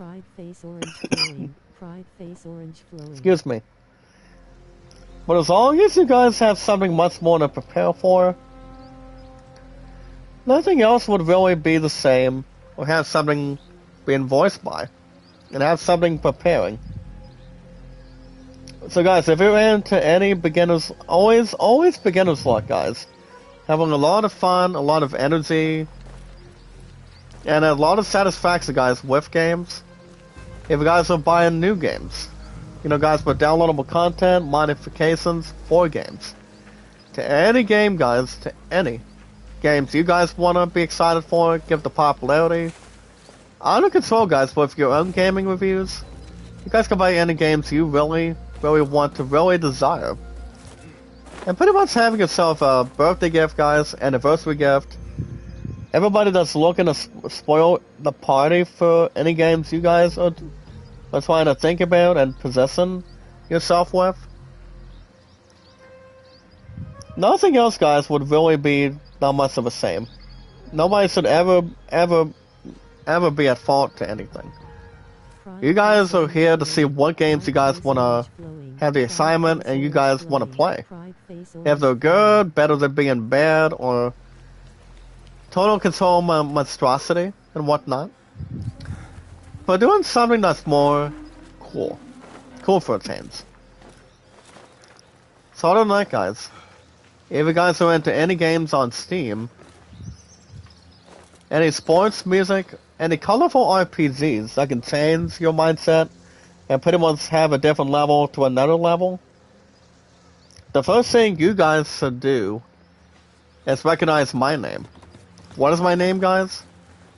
Excuse me. But as long as you guys have something much more to prepare for, nothing else would really be the same, or have something being voiced by, and have something preparing. So guys, if you're into any beginners, always beginner's luck, guys. Having a lot of fun, a lot of energy, and a lot of satisfaction, guys, with games. If you guys are buying new games, you know, guys, with downloadable content, modifications for games. To any game, guys, to any games you guys want to be excited for, give the popularity. Under control, guys, with your own gaming reviews. You guys can buy any games you really want to really desire. And pretty much having yourself a birthday gift, guys, anniversary gift. Everybody that's looking to spoil the party for any games you guys are trying to think about and possessing yourself with. Nothing else, guys, would really be that much of the same. Nobody should ever be at fault to anything. You guys are here to see what games you guys want to have the assignment and you guys want to play. If they're good, better than being bad, or total control monstrosity and whatnot. But doing something that's more cool. Cool for a change. So other than that, guys, if you guys are into any games on Steam, any sports, music, any colorful RPGs that can change your mindset and pretty much have a different level to another level, the first thing you guys should do is recognize my name. What is my name, guys?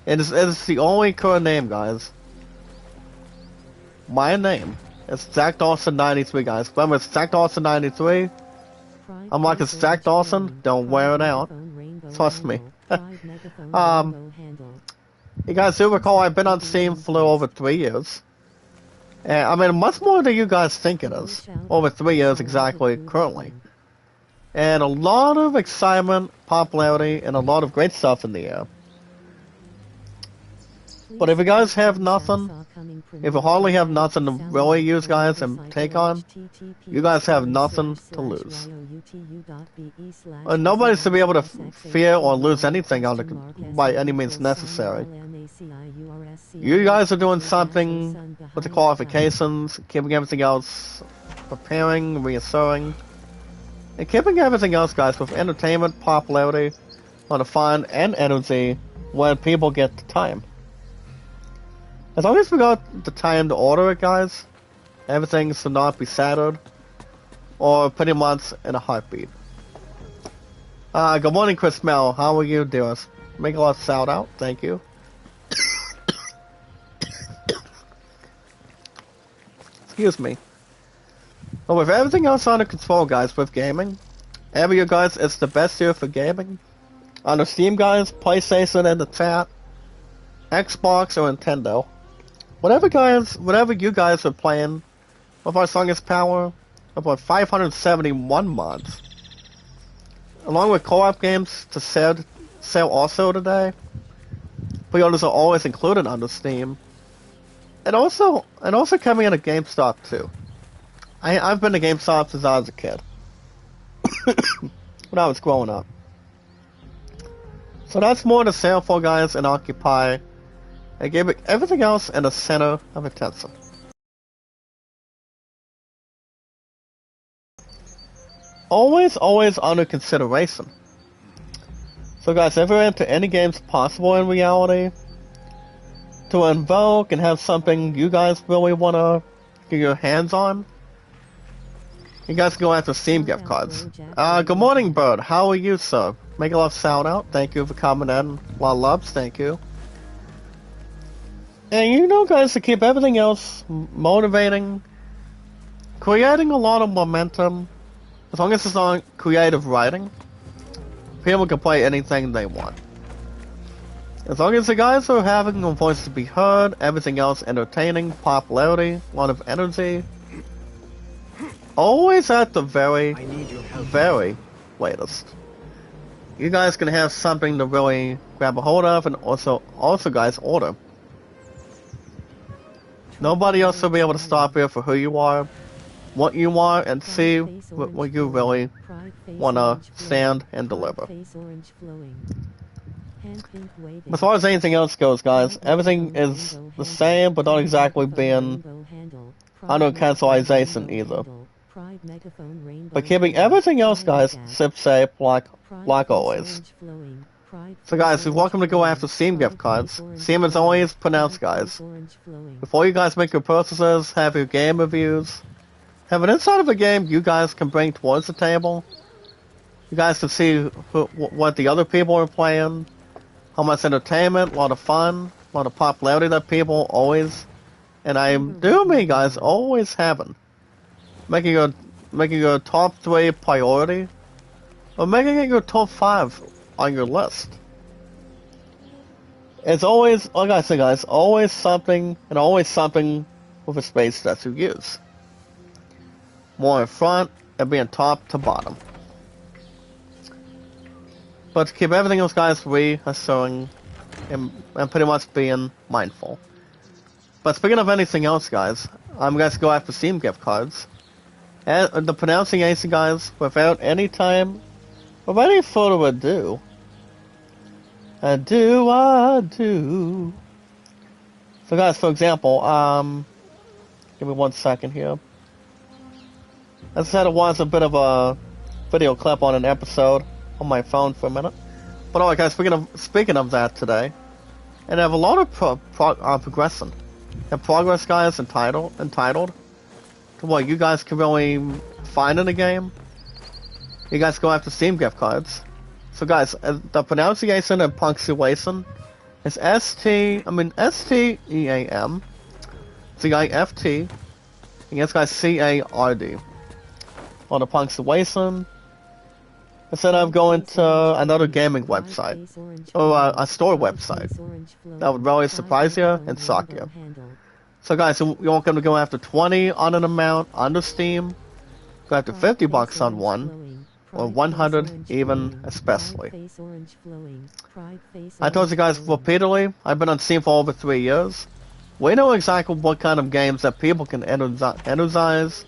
It's the only current name, guys. My name is Jack Dawson 93, guys. Remember, it's Jack Dawson 93. I'm like it's Jack Dawson. Don't wear it out. Trust me. You guys do recall I've been on Steam for a little over 3 years. And I mean, much more than you guys think it is. Over 3 years exactly, currently. And a lot of excitement, popularity, and a lot of great stuff in the air. But if you guys have nothing, if you hardly have nothing to really use, guys, and take on, you guys have nothing to lose. Nobody should be able to fear or lose anything by any means necessary. You guys are doing something with the qualifications, keeping everything else preparing, reassuring, and keeping everything else, guys, with entertainment, popularity, a lot of fun, and energy when people get the time. As long as we got the time to order it, guys, everything should not be shattered, or pretty much in a heartbeat. Good morning, Chris Mel. How are you doing? Make a lot of shout out. Thank you. Excuse me. But with everything else under control, guys, with gaming, every year, guys, it's the best year for gaming. On the Steam, guys, PlayStation in the chat, Xbox or Nintendo. Whatever you guys are playing with our strongest power, about 571 mods. Along with co-op games to sell also today. Pre-orders are always included on the Steam. And also coming in at GameStop too. I've been to GameStop since I was a kid. When I was growing up. So that's more to sell for, guys, and occupy. And give everything else in the center of attention. Always under consideration. So guys, if you're into any games possible in reality, to invoke and have something you guys really want to get your hands on, you guys can go after Steam gift cards. Good morning, Bird. How are you, sir? Make a love shout out. Thank you for coming in. A lot of loves. Thank you. And you know, guys, to keep everything else motivating, creating a lot of momentum, as long as it's on creative writing, people can play anything they want. As long as the guys are having a voice to be heard, everything else entertaining, popularity, a lot of energy, always at the very latest. You guys can have something to really grab a hold of, and also guys, order. Nobody else will be able to stop you for who you are, what you are, and see what you really want to stand and deliver. As far as anything else goes, guys, everything is the same, but not exactly being under cancellation either. But keeping everything else, guys, ship-shape like always. So guys, you're welcome to go after Steam gift cards. Steam is always pronounced, guys. Before you guys make your purchases, have your game reviews, have an insight of a game you guys can bring towards the table. You guys can see what the other people are playing, how much entertainment, a lot of fun, a lot of popularity that people always, and I do mean, guys, always having. Making your top 3 priority, or making it your top 5 on your list. It's always, like I said, guys, always something with a space that you use. More in front and being top to bottom. but to keep everything else, guys, reassuring and pretty much being mindful. But speaking of anything else, guys, I'm going to go after Steam gift cards. And the pronunciation, guys, without any further ado. I do. So, guys, for example, give me 1 second here. As I said, it was a bit of a video clip on an episode on my phone for a minute. But alright, guys, speaking of that today, and I have a lot of progression. And progress, guys, entitled to what you guys can really find in the game. You guys go after Steam gift cards. So, guys, the pronunciation and punctuation is S-T-E-A-M, C-I-F-T, and yes, guys, C-A-R-D. On the punctuation, instead of going to another gaming website, or a store website, that would really surprise you and shock you. So guys, you're welcome to go after 20 on an amount under Steam, go after $50 on one, or 100 even especially. I told you guys repeatedly, I've been on Steam for over 3 years. We know exactly what kind of games that people can energize,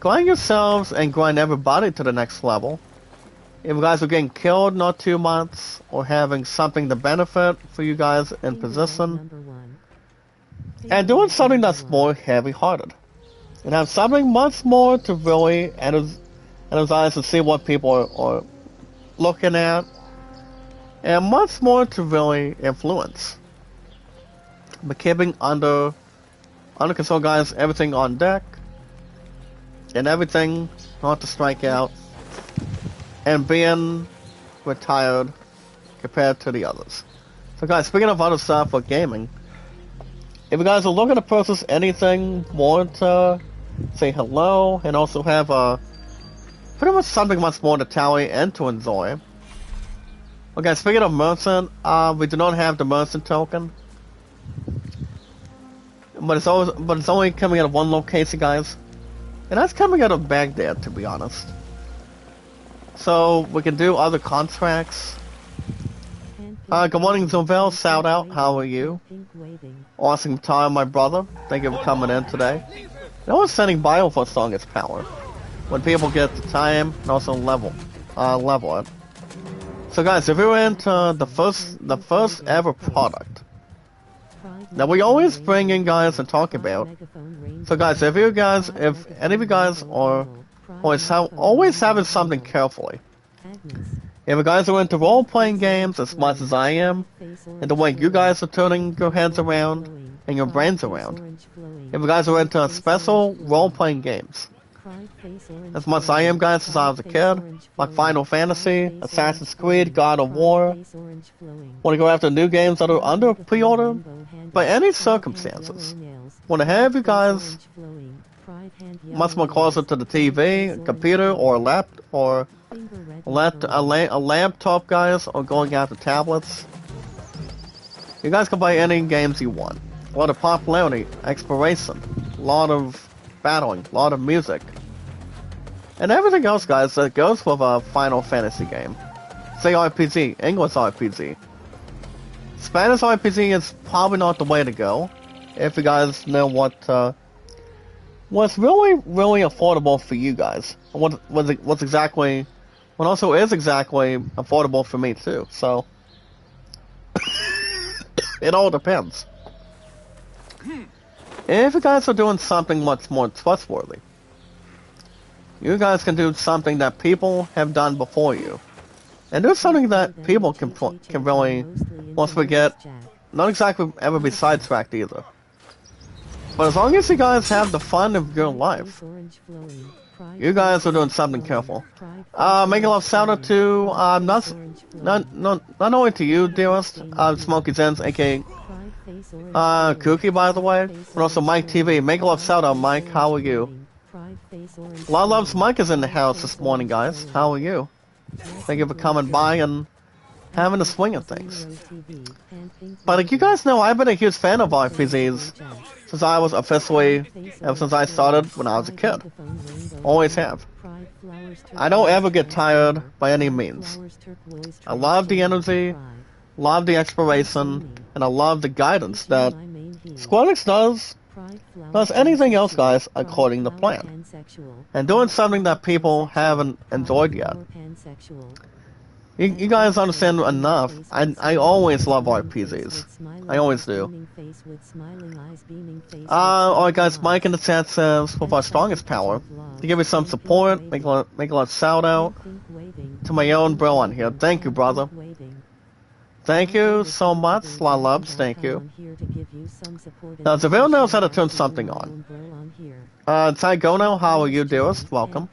grind yourselves and grind everybody to the next level. If you guys are getting killed not 2 months, or having something to benefit for you guys in position, and doing something that's more heavy-hearted, and have something much more to really energize to see what people are looking at, and much more to really influence. But keeping under control, guys, everything on deck, and everything not to strike out, and being retired compared to the others. So guys, speaking of other stuff with gaming, if you guys are looking to purchase anything more to say hello, and also have pretty much something much more to tally and to enjoy. Okay, speaking of merchant, we do not have the merchant token. But it's only coming out of one location, guys. And that's coming out of Baghdad, to be honest. So, we can do other contracts. Good morning, Zovel. Shout out. How are you? Awesome time, my brother. Thank you for coming in today. No one's sending bio for strongest power. When people get the time and also level it. So, guys, if you're into the first ever product that we always bring in, guys, and talk about. So, guys, if any of you guys are always having something carefully. If you guys are into role-playing games as much as I am, and the way you guys are turning your heads around and your brains around, if you guys are into special role-playing games, as much as I am, guys, since I was a kid, like Final Fantasy, Assassin's Creed, God of War, want to go after new games that are under pre-order, by any circumstances, want to have you guys much more closer to the TV, computer, or a laptop, guys, or going after tablets. You guys can buy any games you want. A lot of popularity, exploration, a lot of battling, a lot of music, and everything else, guys, that goes with a Final Fantasy game. Say RPG, English RPG. Spanish RPG is probably not the way to go, if you guys know what's really, really affordable for you guys. What also is exactly affordable for me too, so it all depends. If you guys are doing something much more trustworthy, you guys can do something that people have done before you. And do something that people can really, once we get, not exactly ever be sidetracked either. But as long as you guys have the fun of your life, you guys are doing something careful. Make a love shout out to, not only to you, dearest, Smokey Zens, aka Kookie, by the way, but also Mike TV. Make a love shout out, Mike. How are you? A lot of loves. Mike is in the house this morning, guys. How are you? Thank you for coming by and having the swing of things. But like you guys know, I've been a huge fan of RPGs since I was officially, ever since I started when I was a kid. Always have. I don't ever get tired by any means. I love the energy, love the exploration, and I love the guidance that Square Enix does anything else, guys, according to plan. And doing something that people haven't enjoyed yet. You guys understand enough. I always love RPGs. I always do. Alright guys, Mike in the chat says, with our strongest power, to give me some support, make a lot shout out to my own bro on here. Thank you, brother. Thank you so much, La Loves, thank you. Now, Zavil knows how to turn something on. Tygono, how are you, dearest? Welcome.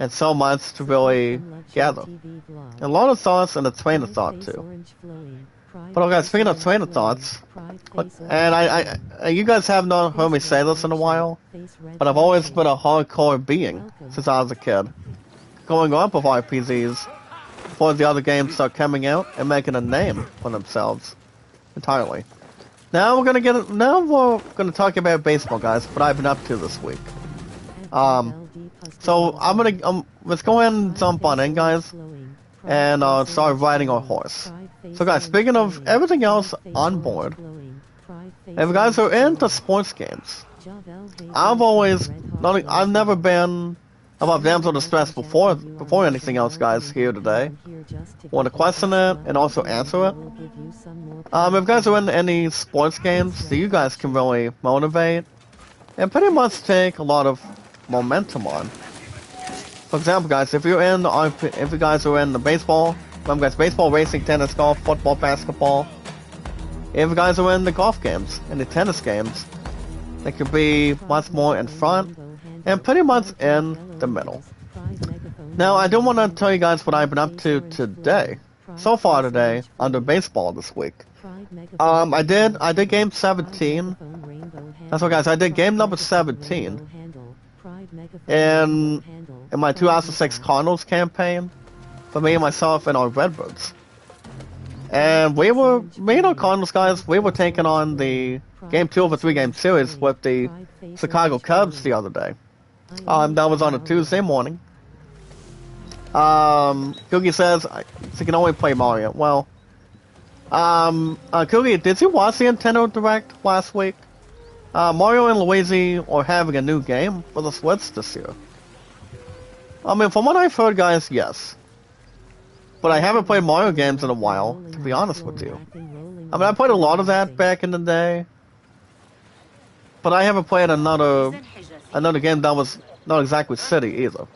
And so much to really gather. A lot of thoughts and a train of thought, too. But okay, speaking of train of thoughts, and you guys have not heard me say this in a while, but I've always been a hardcore being since I was a kid. Going up with RPGs, before the other games start coming out and making a name for themselves entirely. Now we're gonna talk about baseball, guys. What I've been up to this week. So let's go ahead and jump on in, guys, and start riding our horse. So, guys, speaking of everything else on board, if you guys are into sports games, I've never been above damsel distress before anything else, guys, here today. Want to question it and also answer it. If you guys are into any sports games, so you guys can really motivate and pretty much take a lot of momentum on. For example, guys, if you guys are in the baseball, guys, baseball, racing, tennis, golf, football, basketball. If you guys are in the golf games and the tennis games, they could be much more in front and pretty much in the middle. Now, I do want to tell you guys what I've been up to today. So far today, under baseball this week. I did game 17. That's what, guys, I did game number 17 in my 2006 Cardinals campaign for me and myself and our Redbirds. And me and our Cardinals, guys, we were taking on the game 2 of a 3-game series with the Chicago Cubs the other day. That was on a Tuesday morning. Cookie says she can only play Mario. Well, Cookie, did you watch the Nintendo Direct last week? Mario and Luigi are having a new game for the Switch this year. I mean, from what I've heard, guys, yes. But I haven't played Mario games in a while, to be honest with you. I mean, I played a lot of that back in the day. But I haven't played another game that was not exactly City either.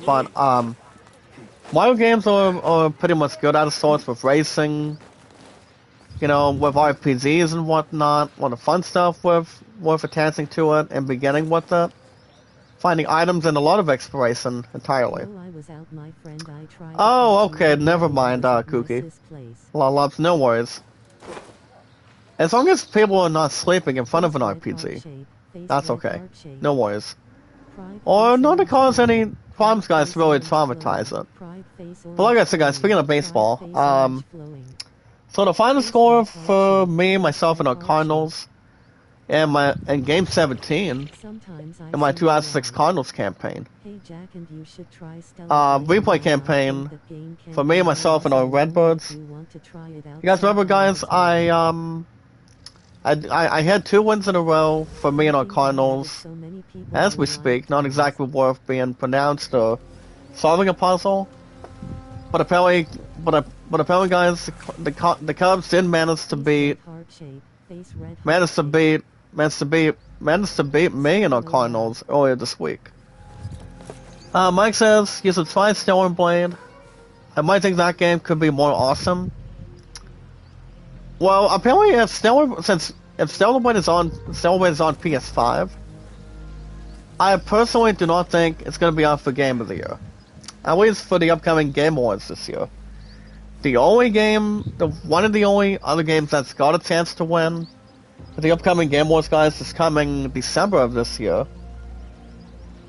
But, Mario games are pretty much good out of sorts with racing, you know, with RPGs and whatnot, all the fun stuff with attaching to it and beginning with it. Finding items and a lot of exploration entirely. Oh, okay, never mind, Kookie. Loves, no worries. As long as people are not sleeping in front of an RPG, that's okay. No worries. Or not to cause any problems, guys, to really traumatize it. But like I said, guys, speaking of baseball, so the final score for me, myself, and our Cardinals in game 17 in my 2006 Cardinals campaign, replay campaign for me, myself, and our Redbirds. You guys remember, guys, I had 2 wins in a row for me and our Cardinals, as we speak, not exactly worth being pronounced or solving a puzzle, but apparently, guys, the Cubs did manage to beat me and our Cardinals earlier this week. Mike says you should try Stellar Blade. I might think that game could be more awesome. Well, apparently, if Stellar Blade is on PS5, I personally do not think it's going to be up for Game of the Year. At least for the upcoming Game Awards this year. One of the only other games that's got a chance to win for the upcoming Game Awards, guys, is coming December of this year.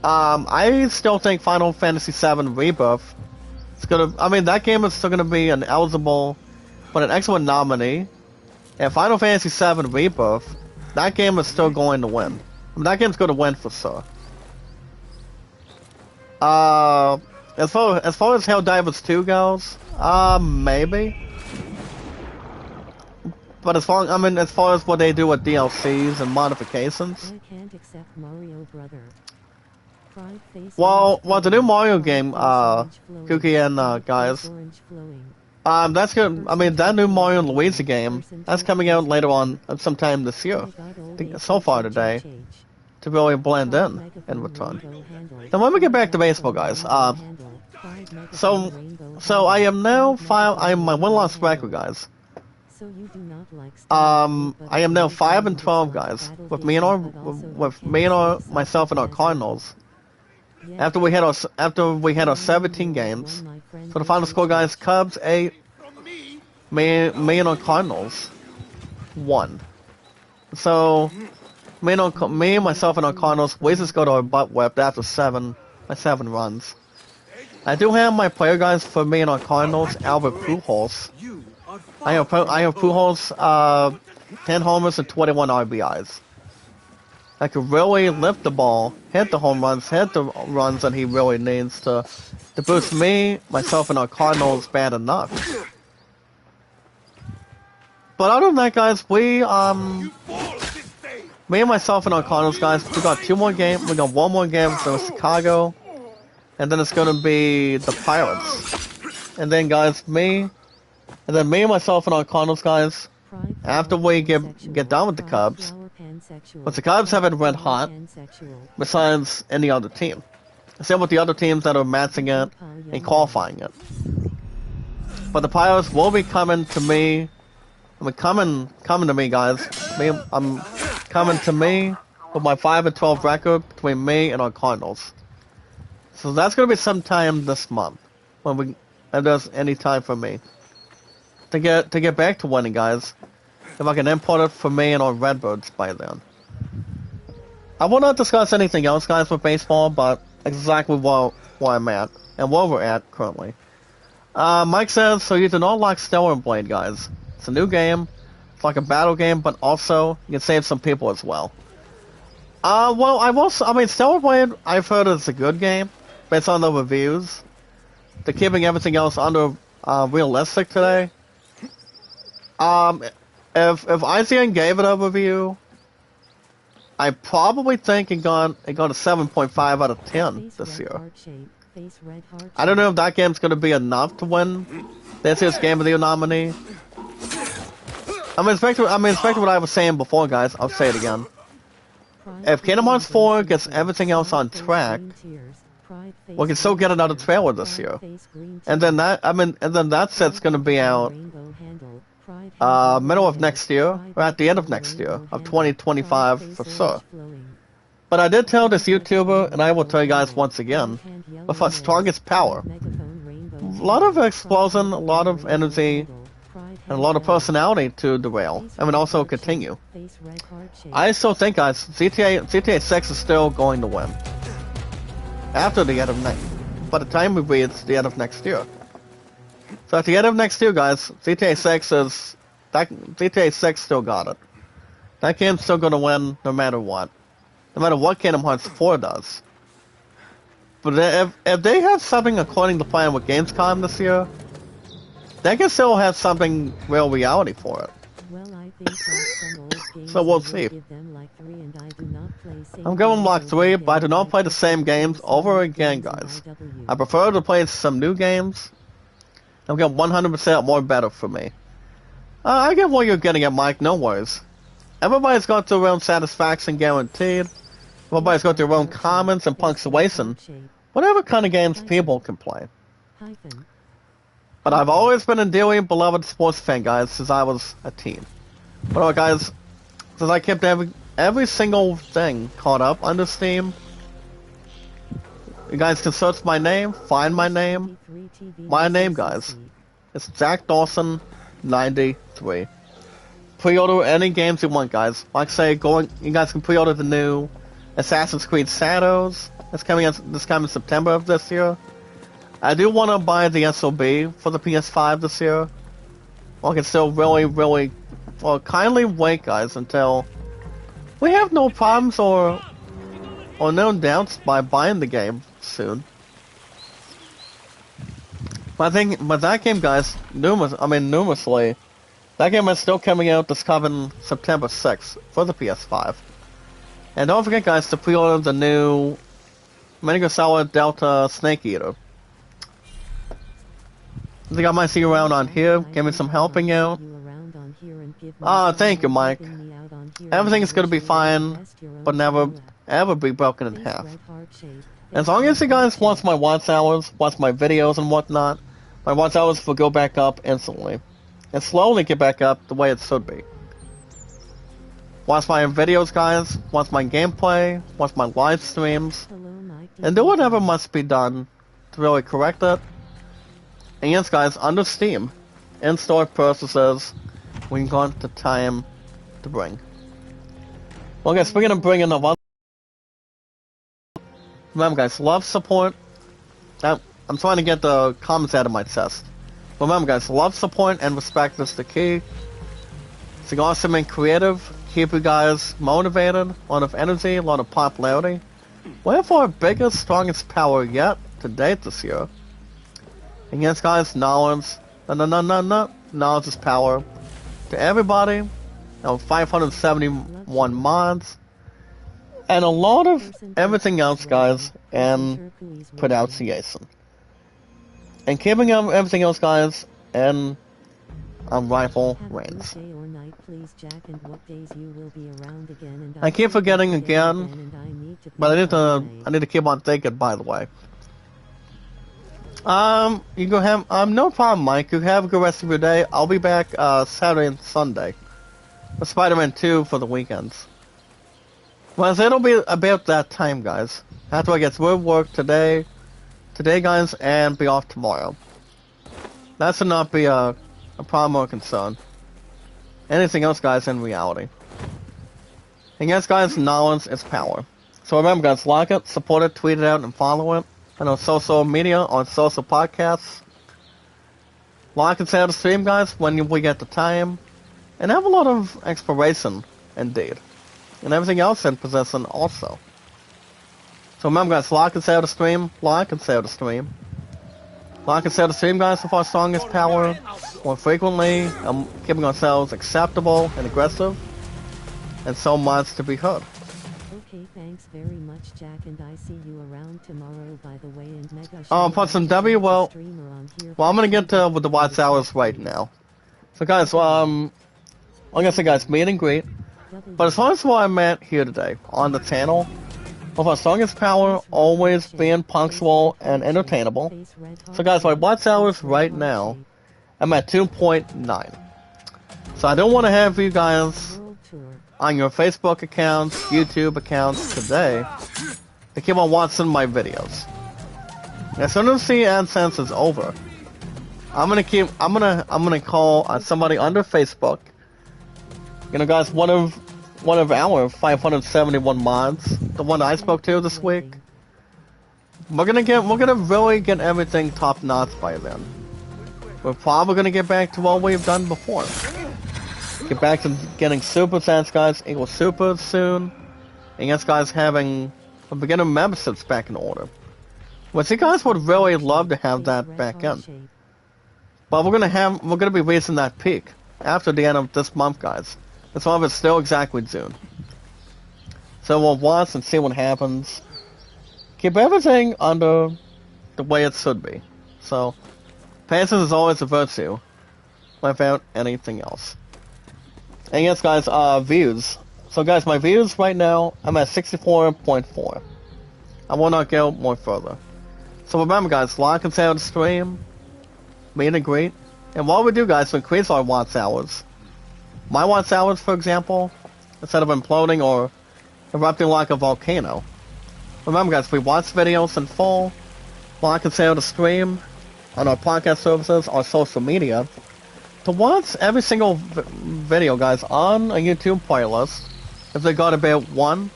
I still think Final Fantasy VII Rebirth It's gonna. I mean, that game is still gonna be an eligible, but an excellent nominee. And Final Fantasy VII Rebirth, that game is still going to win. I mean, that game's going to win for sure. As far as Helldivers 2 goes, maybe. But as far as what they do with DLCs and modifications. I can't accept Mario Brother. Well, the new Mario game, Cookie and guys. That's good. I mean, that new Mario and Luigi game, that's coming out later on, sometime this year. I think so far today, to really blend in return. Then let me get back to baseball, guys. So I am now I am my win-loss record, guys. I am now 5-12, guys, with myself and our Cardinals. After we had our 17 games, so the final score, guys, Cubs 8, me and our Cardinals 1. So myself and our Cardinals, we just got our butt whipped after 7 runs. I do have my player, guys, for me and our Cardinals, Albert Pujols. I have Pujols 10 homers and 21 RBIs. I could really lift the ball, hit the home runs, hit the runs that he really needs to boost myself, and our Cardinals bad enough. But other than that, guys, me and myself and our Cardinals, guys, we got 2 more games. We got 1 more game with Chicago, and then it's gonna be the Pirates. And then, guys, me and myself and our Cardinals, guys, after we get done with the Cubs. But the Cubs haven't red hot, besides any other team. Same with the other teams that are matching it and qualifying it. But the Pirates will be coming to me. Coming to me, guys. I'm coming to me with my 5-12 record between me and our Cardinals. So that's gonna be sometime this month, if there's any time for me to get back to winning, guys. If I can import it for me and our Redbirds by then. I will not discuss anything else, guys, with baseball, but exactly where I'm at and where we're at currently. Mike says, so you do not like Stellar Blade, guys. It's a new game. It's like a battle game, but also you can save some people as well. Well, Stellar Blade, I've heard it's a good game based on the reviews. They're keeping everything else under realistic today. If IGN gave it a review, I probably think it got a 7.5 out of 10 this year. I don't know if that game's going to be enough to win this year's Game of the Year nominee. I mean, expect what I was saying before, guys. I'll say it again. If Kingdom Hearts 4 gets everything else on track, we can still get another trailer this year. And then that set's going to be out middle of next year, or at the end of next year, of 2025 for sure. But I did tell this YouTuber, and I will tell you guys once again, with our strongest power, a lot of explosion, a lot of energy, and a lot of personality to derail. I mean, also continue. I still think, guys, GTA 6 is still going to win. After the end of by the time we reach the end of next year. So at the end of next year, guys, GTA 6 still got it. That game's still gonna win no matter what. No matter what Kingdom Hearts 4 does. But if they have something according to plan with Gamescom this year, they can still have something real reality for it. So we'll see. I'm going Block 3, but I do not play the same games over again, guys. I prefer to play some new games. I'm getting 100% more better for me. I get what you're getting at, Mike, no worries. Everybody's got their own satisfaction guaranteed. Everybody's got their own comments and punctuation. Whatever kind of games people can play. But I've always been a dearly beloved sports fan, guys, since I was a teen. But alright, guys, since I kept every single thing caught up under Steam, you guys can search my name, find my name. My name, guys. It's Jack Dawson 93. Pre-order any games you want, guys. Like I say, you guys can pre-order the new Assassin's Creed Shadows. It's coming in September of this year. I do want to buy the SOB for the PS5 this year. Well, I can still really, well, kindly wait, guys, until we have no problems or no doubts by buying the game soon. But that game, guys, numerously, that game is still coming out this coming September 6th for the PS5. And don't forget, guys, to pre-order the new Metal Gear Solid Delta Snake Eater. I think I might see you around on here. Give me some helping out. Thank you, Mike. Everything is gonna be fine, but never ever be broken in half. As long as you guys want my watch hours, watch my videos and whatnot, my watch hours will go back up instantly. And slowly get back up the way it should be. Watch my videos, guys, watch my gameplay, watch my live streams, and do whatever must be done to really correct it. And yes, guys, under Steam, in-store purchases, we got the time to bring. Well, guys, we're gonna bring in a lot. Remember, guys, love, support. I'm trying to get the comments out of my chest. Remember, guys, love, support, and respect is the key. It's awesome and creative. Keep you guys motivated, a lot of energy, a lot of popularity. We have our biggest, strongest power yet to date this year. And yes, guys, knowledge, knowledge is power. To everybody, 571 mods, and a lot of everything else, guys, and pronunciation. And keeping up everything else, guys, and rifle range. I keep forgetting again, but I need to keep on thinking, by the way. You can have, no problem, Mike. You have a good rest of your day. I'll be back, Saturday and Sunday. With Spider-Man 2 for the weekends. Well, it'll be about that time, guys. After I get through work today, guys, and be off tomorrow. That should not be a problem or concern. Anything else, guys, in reality. And yes, guys, knowledge is power. So remember, guys, like it, support it, tweet it out, and follow it. And on social media, on social podcasts. Like and share the stream, guys, when we get the time. And have a lot of exploration, indeed. And everything else in possession also. So remember, guys, like and share the stream, like and share the stream. Like and share the stream, guys, with our strongest power. More frequently, keeping ourselves acceptable and aggressive. And so much to be heard. Okay, thanks very much, Jack, and I see you around tomorrow, by the way, and Mega. Put some W, well, I'm gonna get to with the watch hours right now. So guys, I'm gonna say, guys, meet and greet. But as far as where I'm at here today, on the channel, with our strongest power always being punctual and entertainable. So guys, my watch hours right now, I'm at 2.9. So I don't want to have you guys on your Facebook accounts, YouTube accounts today to keep on watching my videos. And as soon as the AdSense is over, I'm gonna call somebody under Facebook. You know, guys, one of our 571 mods, the one I spoke to this week. We're gonna really get everything top notch by then. We're probably gonna get back to what we've done before. Get back to getting super chance, guys, equal super soon. And yes, guys, having a beginner memberships back in order. Which you guys would really love to have that back in. But we're gonna be reaching that peak after the end of this month, guys. This month is still exactly June. So we'll watch and see what happens. Keep everything under the way it should be. So, patience is always a virtue, without anything else. And yes, guys, views. So guys, my views right now, I'm at 64.4. I will not go more further. So remember, guys, like and share the stream, meet and greet. And what we do, guys, to increase our watch hours. My watch hours, for example, instead of imploding or erupting like a volcano. Remember, guys, we watch videos in full, like and share the stream on our podcast services, our social media. To watch every single video, guys, on a YouTube playlist, if they got about 1,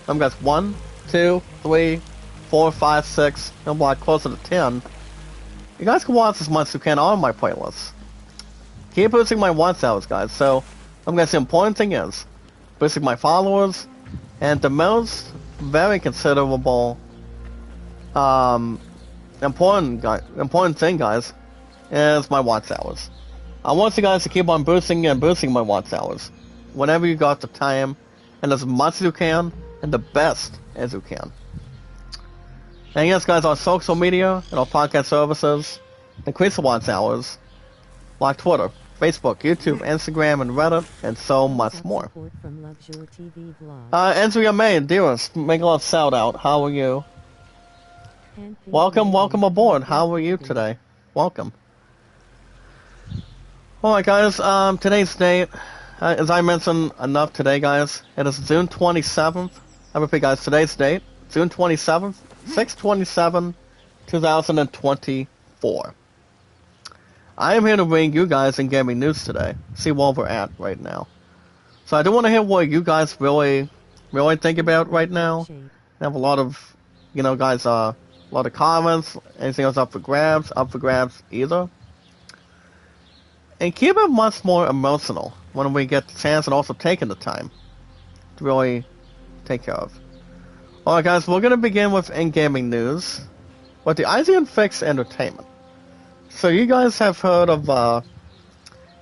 2, 3, 4, 5, 6, and like closer to 10, you guys can watch as much as you can on my playlists. Keep boosting my watch hours, guys. So, I'm guessing the important thing is boosting my followers, and the most very considerable important thing, guys, is my watch hours. I want you guys to keep on boosting and boosting my watch hours whenever you got the time, and as much as you can, and the best as you can. And yes, guys, on social media and on podcast services, increase the watch hours, like Twitter, Facebook, YouTube, Instagram, and Reddit, and so much more. Andrea May, dearest, make a little shout out. How are you? Welcome aboard. How are you today? Welcome. Alright, guys, today's date, as I mentioned enough today, guys, it is June 27th. I repeat, guys, today's date, June 27th, 6/27, 2024. I am here to bring you guys in gaming news today. See where we're at right now. So I do want to hear what you guys really think about right now. I have a lot of, guys, a lot of comments. Anything else up for grabs? Up for grabs either. And keep it much more emotional when we get the chance and also taking the time to really take care of. Alright, guys, we're going to begin with in-gaming news with the IGN Fix Entertainment. So you guys have heard of,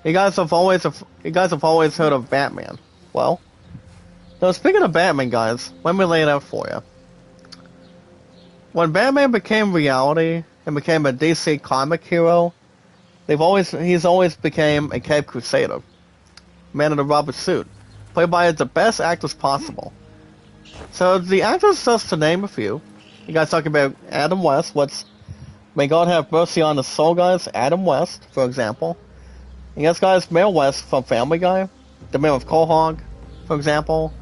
you guys have always heard of Batman. Well, now speaking of Batman, guys, let me lay it out for you. When Batman became reality and became a DC comic hero, he's always became a Cape Crusader, man in a rubber suit, played by the best actors possible. So the actors, just to name a few, you guys talk about Adam West, may God have mercy on his soul, guys. Adam West, for example. And yes, guys, Mayor West from Family Guy, the man with Quahog, for example.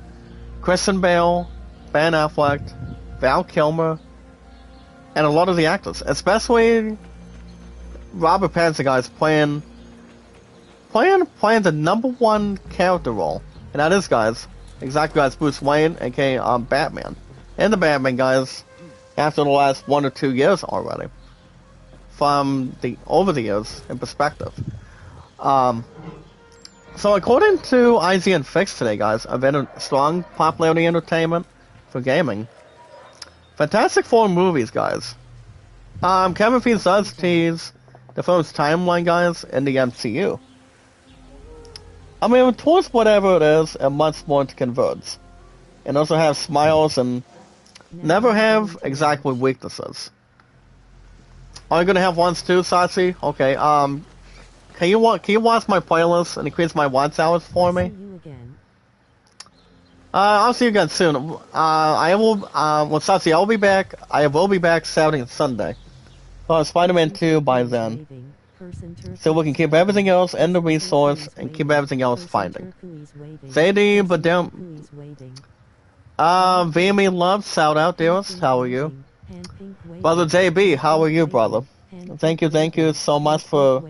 Kristen Bale, Ben Affleck, Val Kilmer, and a lot of the actors, especially Robert Pattinson, guys, playing the #1 character role, and that is, guys, exactly, guys, Bruce Wayne, aka Batman, and the Batman, guys, after the last 1 or 2 years already, over the years in perspective. So according to IGN Fix today, guys, of strong popularity entertainment for gaming, Fantastic Four movies, guys. Kevin Feige does tease the film's timeline, guys, in the MCU. I mean, towards whatever it is, and much more to converge. And also have smiles and never have exactly weaknesses. Are you gonna have ones too, Sachi? Okay, can you watch my playlist and increase my watch hours for me? I'll see you again soon. I will, Sachi, I will be back Saturday and Sunday. Spider-Man 2 by then. So we can keep everything else in the resource and keep everything else finding. Sadie, but don't. VME Love, shout out, dearest. How are you? Brother JB, how are you, brother? Thank you so much for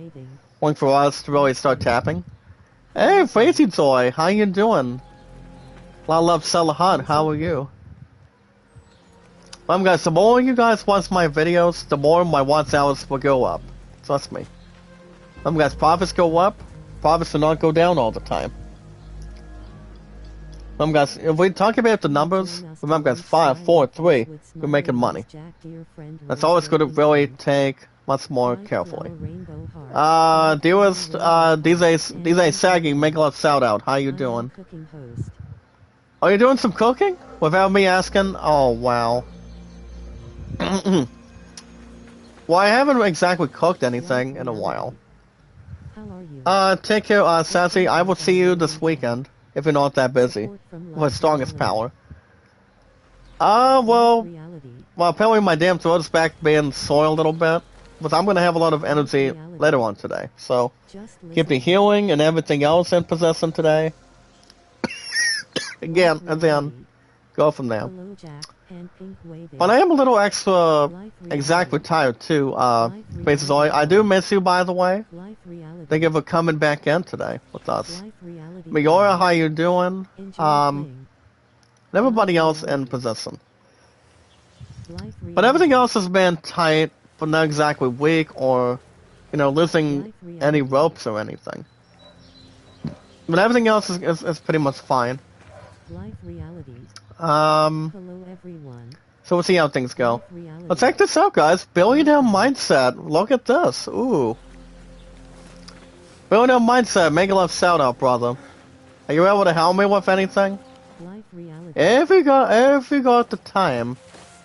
waiting for us to really start tapping. Hey, Crazy Toy, how you doing? La Love Salahat, how are you? Guys, the more you guys watch my videos, the more my watch hours will go up. Trust me. Guys, profits go up, profits do not go down all the time. Guys, if we talk about the numbers, remember, guys, 5, 4, 3, we're making money. That's always going to really take much more carefully. Dearest, DJ Saggy, make a lot of shout out. How you doing? Are you doing some cooking? Without me asking? Oh, wow. Well, I haven't exactly cooked anything in a while. Take care, Sassy. I will see you this weekend, if you're not that busy. With strongest power. Well, apparently my damn throat is back being sore a little bit. But I'm gonna have a lot of energy later on today. So, keep the healing and everything else in possession today. Again, and then go from there. But I am a little extra exactly tired too, Faces Oil. I do miss you, by the way. Thank you for coming back in today with us. Miora, how you doing? And everybody else in possession. But everything else has been tight but not exactly weak or, you know, losing any ropes or anything. But everything else is pretty much fine. Life reality. Um, Hello everyone. so we'll see how things go. Life reality. Let's check this out, guys. Billionaire Mindset. Look at this. Ooh. Billionaire Mindset. Make a left shout out, brother. Are you able to help me with anything? Life reality. If you got the time.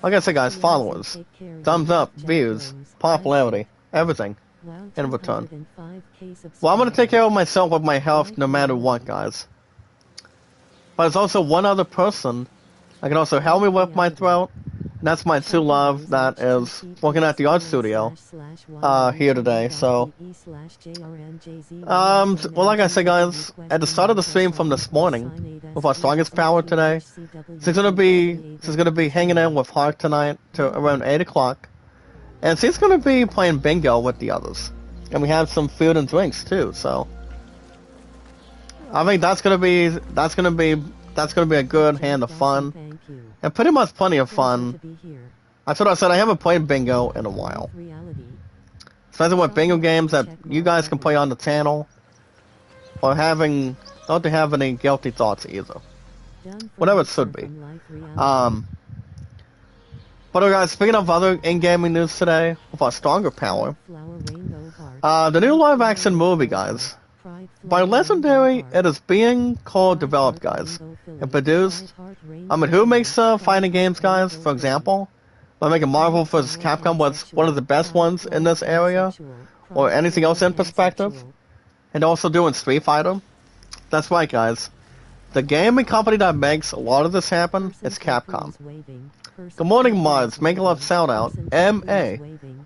Like I said, guys, followers, thumbs up, views, popularity, everything in return. Well, I'm gonna take care of myself with my health no matter what, guys. But there's also one other person that can also help me with my throat, and that's my true love that is working at the art studio here today. So, well, like I said, guys, at the start of the stream from this morning, with our strongest power today, she's gonna be hanging out with Hark tonight to around 8 o'clock, and she's gonna be playing bingo with the others, and we have some food and drinks too. So, I think that's gonna be a good hand of fun, and pretty much plenty of fun. That's what I said. I haven't played bingo in a while. Especially with bingo games that you guys can play on the channel, or don't have any guilty thoughts either. Whatever it should be. But guys, speaking of other in-gaming news today, with our stronger power, the new live-action movie, guys, by Legendary, it is being co-developed, guys, and produced. Who makes fighting games, guys? For example, by making Marvel vs. Capcom was one of the best ones in this area, or anything else in perspective, and also doing Street Fighter. That's right, guys. The gaming company that makes a lot of this happen is Capcom. Good morning, mods. Make a love shout out. M-A-R-D-Z.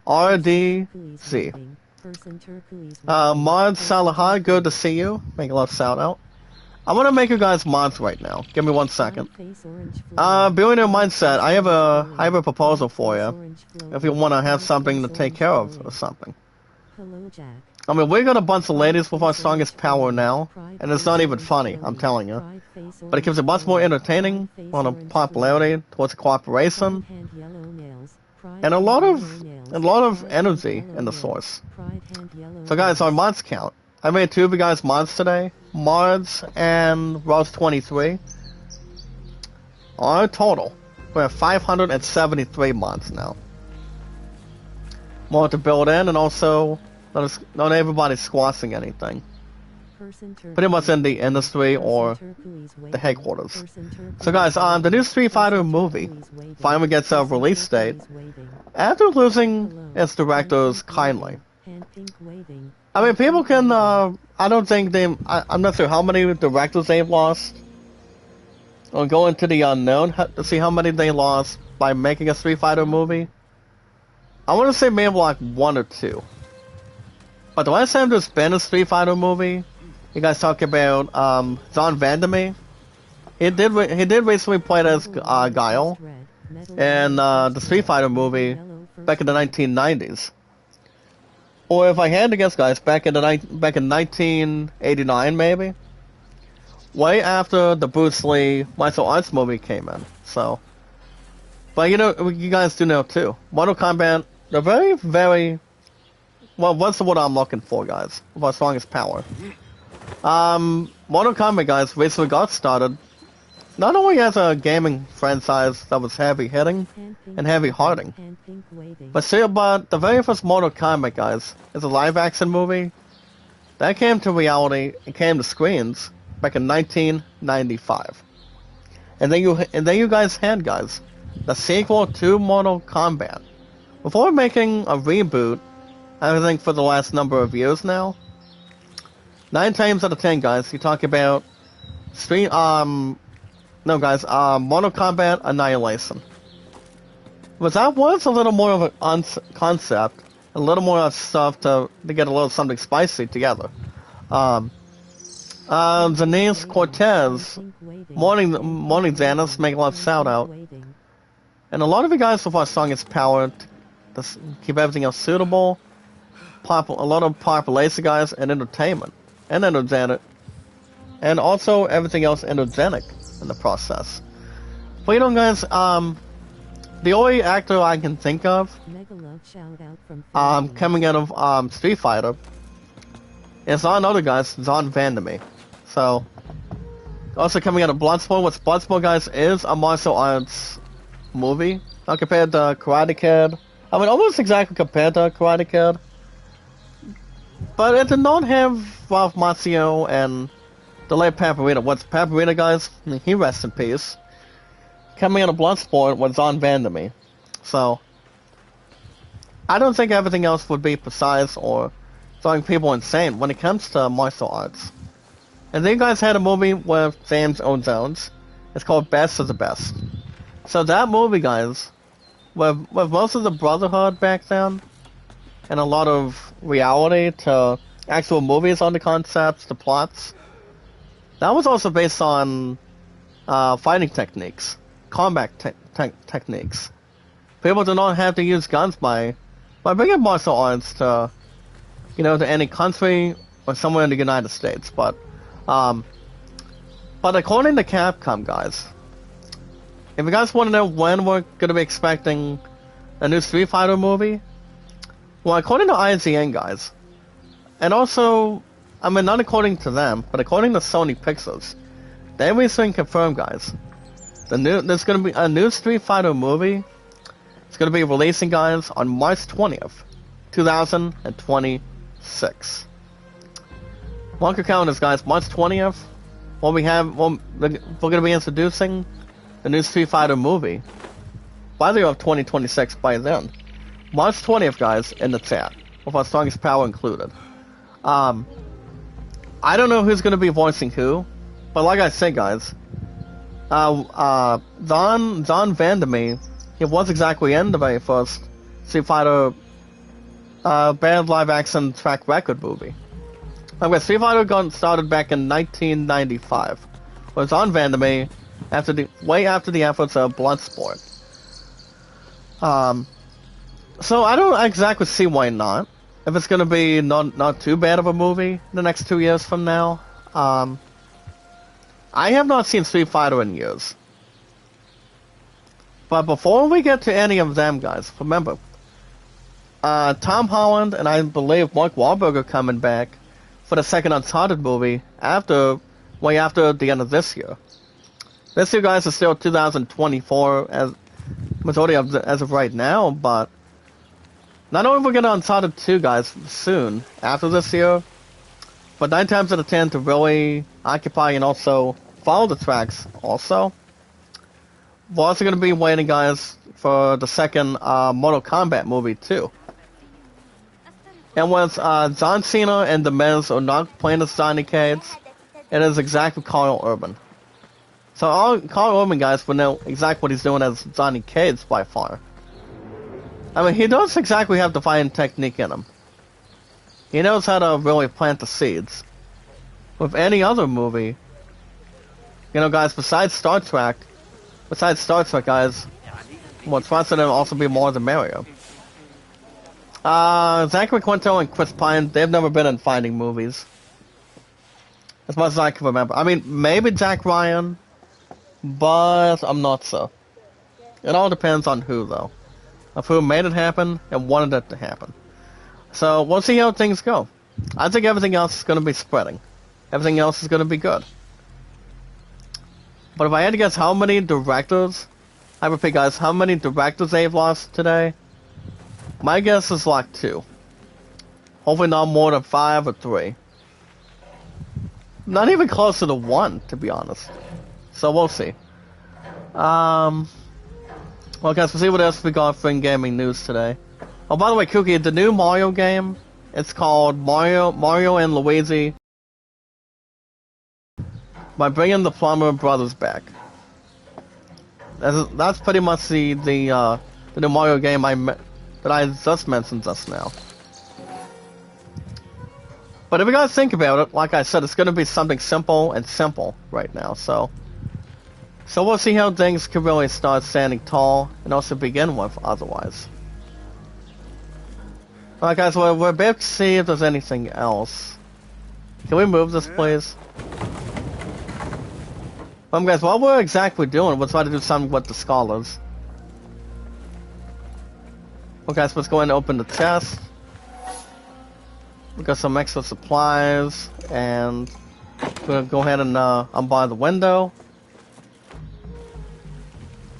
Mods Salahan, good to see you. Make a love shout out. I'm gonna make you guys mods right now. Give me 1 second. Billionaire Mindset, I have a proposal for you. If you wanna have something to take care of or something. We got a bunch of ladies with our strongest power now, and it's not even funny, I'm telling you. But it gives it much more entertaining, on a popularity towards cooperation, and a lot of energy in the source. So guys, our mods count. I made 2 of you guys mods today, Mards and Rose23. Our total, we have 573 mods now. More to build in, and also not everybody's squashing anything. Pretty much in the industry or the headquarters. So guys, the new Street Fighter movie finally gets a release date after losing its directors kindly. People can, I'm not sure how many directors they've lost. Or go into the unknown to see how many they lost by making a Street Fighter movie. I want to say maybe like 1 or 2. But the last time there's been a Street Fighter movie, you guys talk about John Vandermeer. He did recently play as Guile in the Street Fighter movie back in the 1990s. Or if I had to guess, guys, back in 1989 maybe, way after the Bruce Lee martial arts movie came in. So, but you guys do know too. Mortal Kombat, they're very, very well. What's the word I'm looking for, guys? With our strongest power. Mortal Kombat, guys, recently got started not only as a gaming franchise that was heavy hitting and heavy hearting, but the very first Mortal Kombat, guys, is a live action movie that came to reality and came to screens back in 1995. And then you guys had, guys, the sequel to Mortal Kombat. Before making a reboot, I think for the last number of years now, 9 times out of 10, guys, you talk about Mortal Kombat Annihilation. But that was a little more of a concept, a little more stuff to get a little something spicy together. Denise Cortez, morning Xanis, make a love shout out. And a lot of you guys with our strongest power to keep everything else suitable, a lot of population, guys, and entertainment, and energetic, and also everything else energetic in the process. But guys, the only actor I can think of Mega love shout out from coming out of Street Fighter. It's not another guys, it's on Vandermeer. So also coming out of Bloodsport, what Bloodsport guys is a martial arts movie. Not compared to Karate Kid. I mean almost exactly compared to Karate Kid. But it did not have Ralph Macchio and the late Paparita. What's Paparita guys? He rests in peace. Coming out of Bloodsport was on Vandermeer. So I don't think everything else would be precise or throwing people insane when it comes to martial arts. And then you guys had a movie with James Earl Jones. It's called Best of the Best. So that movie, guys, with most of the Brotherhood back then, and a lot of reality to actual movies on the concepts, the plots, that was also based on fighting techniques, combat techniques. People do not have to use guns by bringing martial arts to, to any country or somewhere in the United States. But according to Capcom, guys, if you guys want to know when we're going to be expecting a new Street Fighter movie, well, according to IGN, guys, and also, I mean, not according to them, but according to Sony Pictures, they recently confirmed, guys, there's going to be a new Street Fighter movie. It's going to be releasing, guys, on March 20th, 2026. Mark your calendars, guys. March 20th, we're going to be introducing the new Street Fighter movie. By the year of 2026, by then. March 20th, guys, in the chat, with our strongest power included. I don't know who's going to be voicing who, but like I said, guys, John Vandermeer, he was exactly in the very first Street Fighter band live-action track record movie. Okay, Street Fighter got started back in 1995. It was on Vandermeer way after the efforts of Bloodsport. So I don't exactly see why not. If it's gonna be not too bad of a movie in the next 2 years from now. I have not seen Street Fighter in years. But before we get to any of them, guys, remember, Tom Holland and I believe Mark Wahlberg are coming back for the second Uncharted movie way after the end of this year. This year, guys, is still 2024 as of right now, but not only we're gonna Uncharted 2, guys, soon after this year, but 9 times out of 10 to really occupy and also follow the tracks. Also, we're also gonna be waiting, guys, for the second Mortal Kombat movie too. And once John Cena and The Miz are not playing as Johnny Cage, it is exactly Carl Urban. So Carl Urban, guys, will know exactly what he's doing as Johnny Cage by far. I mean, he does exactly have the fighting technique in him. He knows how to really plant the seeds. With any other movie, guys, besides Star Trek, guys, what's wants to also be more the merrier. Zachary Quinto and Chris Pine, they've never been in fighting movies. As much as I can remember. I mean, maybe Jack Ryan, but I'm not so. It all depends on who, though. Of who made it happen and wanted it to happen. So, we'll see how things go. I think everything else is going to be spreading. Everything else is going to be good. But if I had to guess how many directors, I repeat, guys, how many directors they've lost today, my guess is like 2. Hopefully not more than 5 or 3. Not even closer to 1, to be honest. So we'll see. Well, guys, we'll see what else we got for in-gaming news today. Oh, by the way, Kookie, the new Mario game, it's called Mario and Luigi by bringing the Plumber Brothers back. That's pretty much the new Mario game that I just mentioned just now. But if you guys think about it, like I said, it's going to be something simple and simple right now, so we'll see how things can really start standing tall and also begin with otherwise. Alright guys, we're about to see if there's anything else. Can we move this please? Guys, what we're exactly doing, we're trying to do something with the scholars. Okay, let's go ahead and open the chest. We got some extra supplies, and we're gonna go ahead and unbar the window.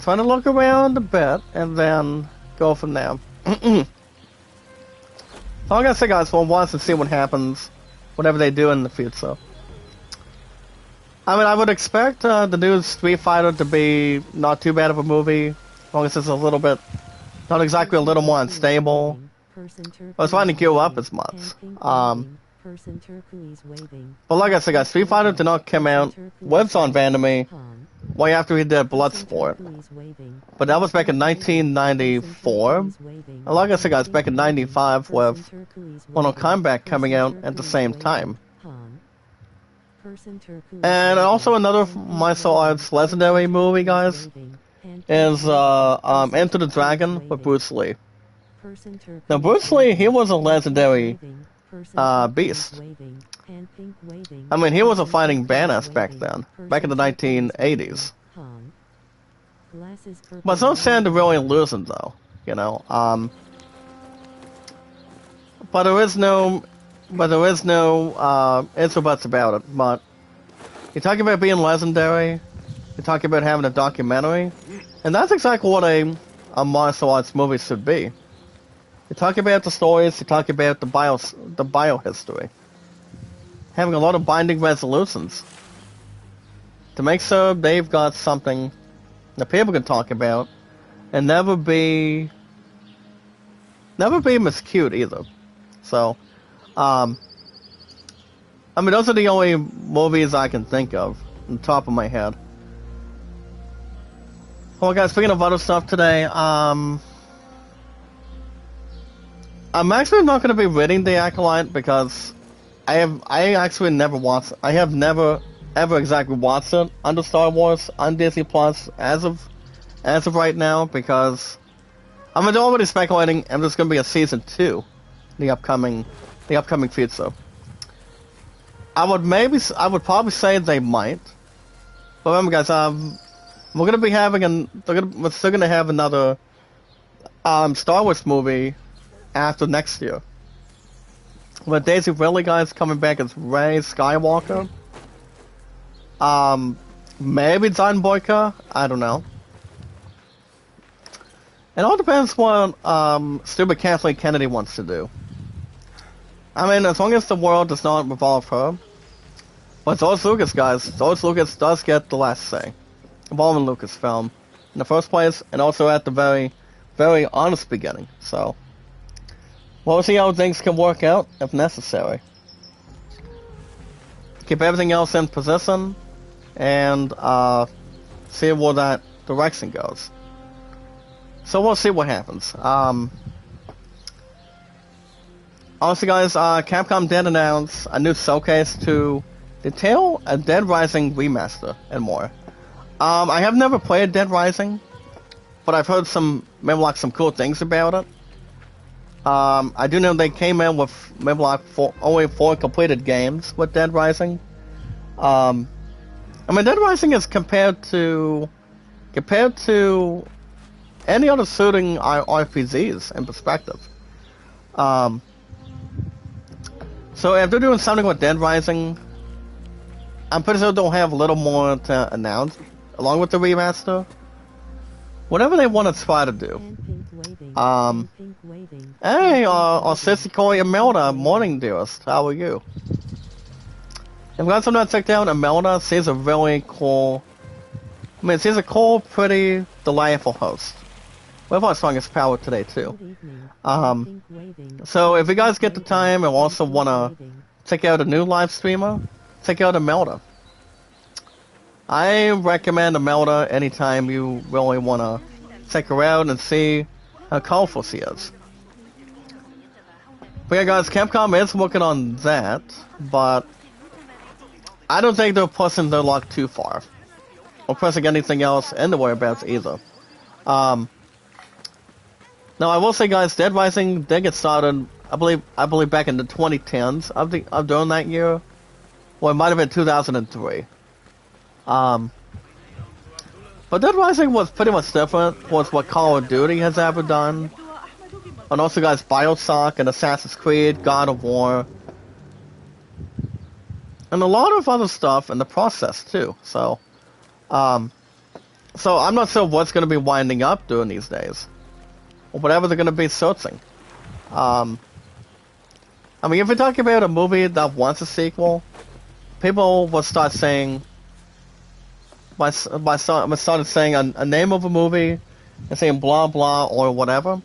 Trying to look around a bit, and then go from there. So like I said, guys, we'll watch and see what happens, whatever they do in the future. I mean, I would expect the new Street Fighter to be not too bad of a movie, as long as it's a little bit, not exactly a little more unstable. I was trying to gear up as much. But like I said, guys, Street Fighter did not come out with Son Vandermeer way after he did Bloodsport. But that was back in 1994. And like I said, guys, back in 95 with Mortal Kombat coming out at the same time. And also another martial arts legendary movie, guys, is Enter the Dragon with Bruce Lee. Now, Bruce Lee, he was a legendary beast. I mean, he was a fighting badass back then, back in the 1980s. But it's no sad to really lose him, though, you know. But there is no ifs or buts about it. But you're talking about being legendary, you're talking about having a documentary, and that's exactly what a martial arts movie should be. You talk about the stories, you talk about the biohistory. Having a lot of binding resolutions. To make sure they've got something that people can talk about and never be miscued either. So, I mean, those are the only movies I can think of on the top of my head. Well, guys, speaking of other stuff today, I'm actually not going to be reading The Acolyte because I have never ever exactly watched it under Star Wars on Disney Plus as of right now, because I'm already speculating if there's going to be a season 2 the upcoming future. I would probably say they might. But remember, guys, we're going to be having we're still going to have another Star Wars movie after next year. But Daisy Ridley, guys, coming back as Rey Skywalker. Maybe John Boyka, I don't know. It all depends what stupid Kathleen Kennedy wants to do. I mean, as long as the world does not revolve her. But George Lucas, guys, George Lucas does get the last say involving Lucasfilm in the first place, and also at the very, very honest beginning. So we'll see how things can work out if necessary. Keep everything else in position, and see where that direction goes. So we'll see what happens. Also, guys, Capcom did announce a new showcase to detail a Dead Rising remaster and more. I have never played Dead Rising, but I've heard some cool things about it. I do know they came in with only 4 completed games with Dead Rising. I mean, Dead Rising is compared to any other shooting RPGs in perspective. So if they're doing something with Dead Rising, I'm pretty sure they'll have a little more to announce along with the remaster. Whatever they want to try to do. Hey, Sissy Corey Imelda, morning dearest, how are you? I'm glad someone checked out Imelda. She's a really cool, she's a cool, pretty, delightful host. We have our strongest power today too. So if you guys get the time and also want to check out a new live streamer, check out Imelda. I recommend Imelda anytime you really want to check her out and see how colorful she is. But yeah, guys, Capcom is working on that, but I don't think they're pushing their luck too far, or pressing anything else in the whereabouts either. Now, I will say, guys, Dead Rising did get started, I believe back in the 2010s of during that year, or it might have been 2003. But Dead Rising was pretty much different towards what Call of Duty has ever done. and also guys, Bioshock and Assassin's Creed, God of War, and a lot of other stuff in the process too. So I'm not sure what's going to be winding up during these days, or whatever they're going to be searching. I mean, if you're talking about a movie that wants a sequel, people will start saying, started saying a name of a movie, and saying blah blah or whatever.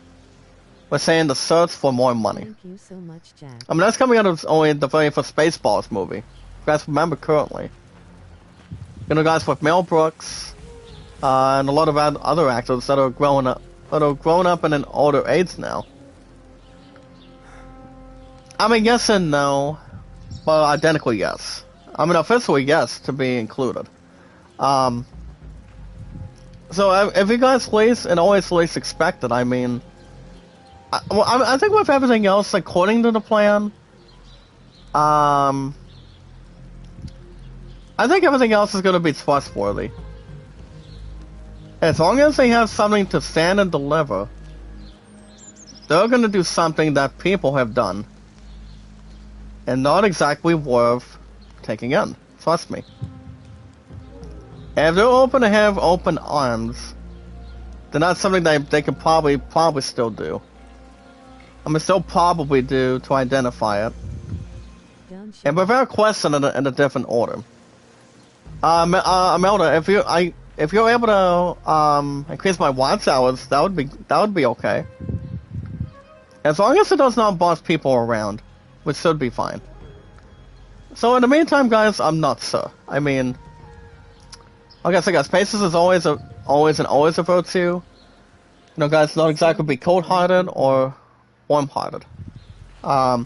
We're saying the search for more money. Thank you so much, Jack. I mean, that's coming out of only the very first Spaceballs movie. You guys remember currently. You know, guys with Mel Brooks, and a lot of other actors that are grown up in an older age now. I mean, yes and no, but identically yes. I mean, officially yes to be included. So if you guys least and always least expected, I mean, I think with everything else according to the plan, I think everything else is going to be trustworthy. As long as they have something to stand and deliver, they're going to do something that people have done. And not exactly worth taking in. Trust me. And if they're open to have open arms, then that's something that they can probably still do. I mean, still probably do to identify it. And without question in a different order. Imelda, if you're able to increase my watch hours, that would be okay. As long as it does not boss people around, which should be fine. So in the meantime, guys, I'm not sure. I mean, like I said, guys, patience is always a virtue. You know, guys, not exactly be cold-hearted or warm-hearted. As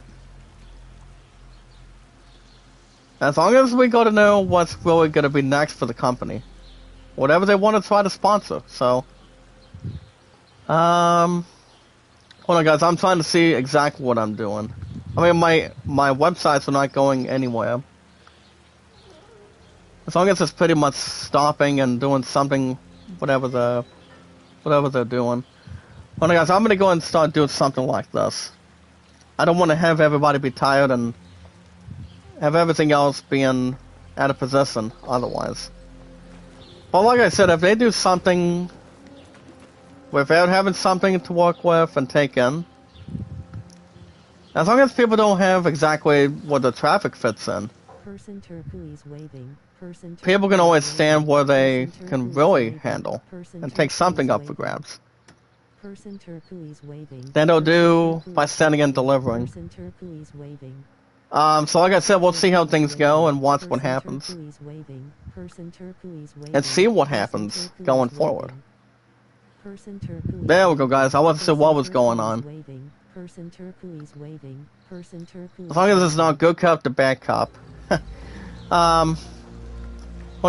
long as we got to know what's really going to be next for the company, whatever they want to try to sponsor. So, hold on, guys. I'm trying to see exactly what I'm doing. I mean, my websites are not going anywhere. As long as it's pretty much stopping and doing something, whatever they're doing. Hold on, guys. I'm gonna go and start doing something like this. I don't want to have everybody be tired and have everything else being out of position otherwise. But like I said, if they do something without having something to work with and take in, as long as people don't have exactly what the traffic fits in, people can always stand where they can really handle and take something up for grabs. Then they'll do by standing and delivering. So like I said, we'll see how things go and watch what happens. And see what happens going forward. There we go, guys. I wasn't sure what was going on. As long as it's not good cop to bad cop. Hold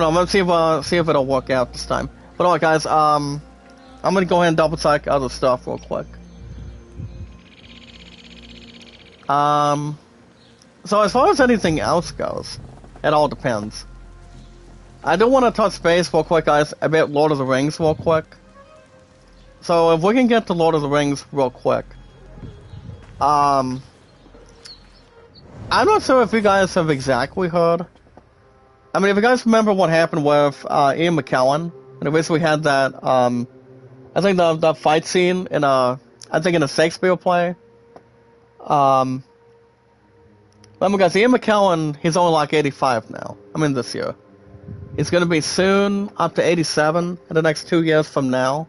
on, let's see if it'll work out this time. But alright, guys, I'm gonna go ahead and double check other stuff real quick. So as far as anything else goes, it all depends. I do want to touch base real quick, guys, about Lord of the Rings real quick. So if we can get to Lord of the Rings real quick. I'm not sure if you guys have exactly heard. I mean, if you guys remember what happened with Ian McKellen, and basically had that, I think the fight scene in a Shakespeare play. Remember, guys, Ian McKellen, he's only like 85 now. I mean, this year. He's going to be soon up to 87 in the next 2 years from now.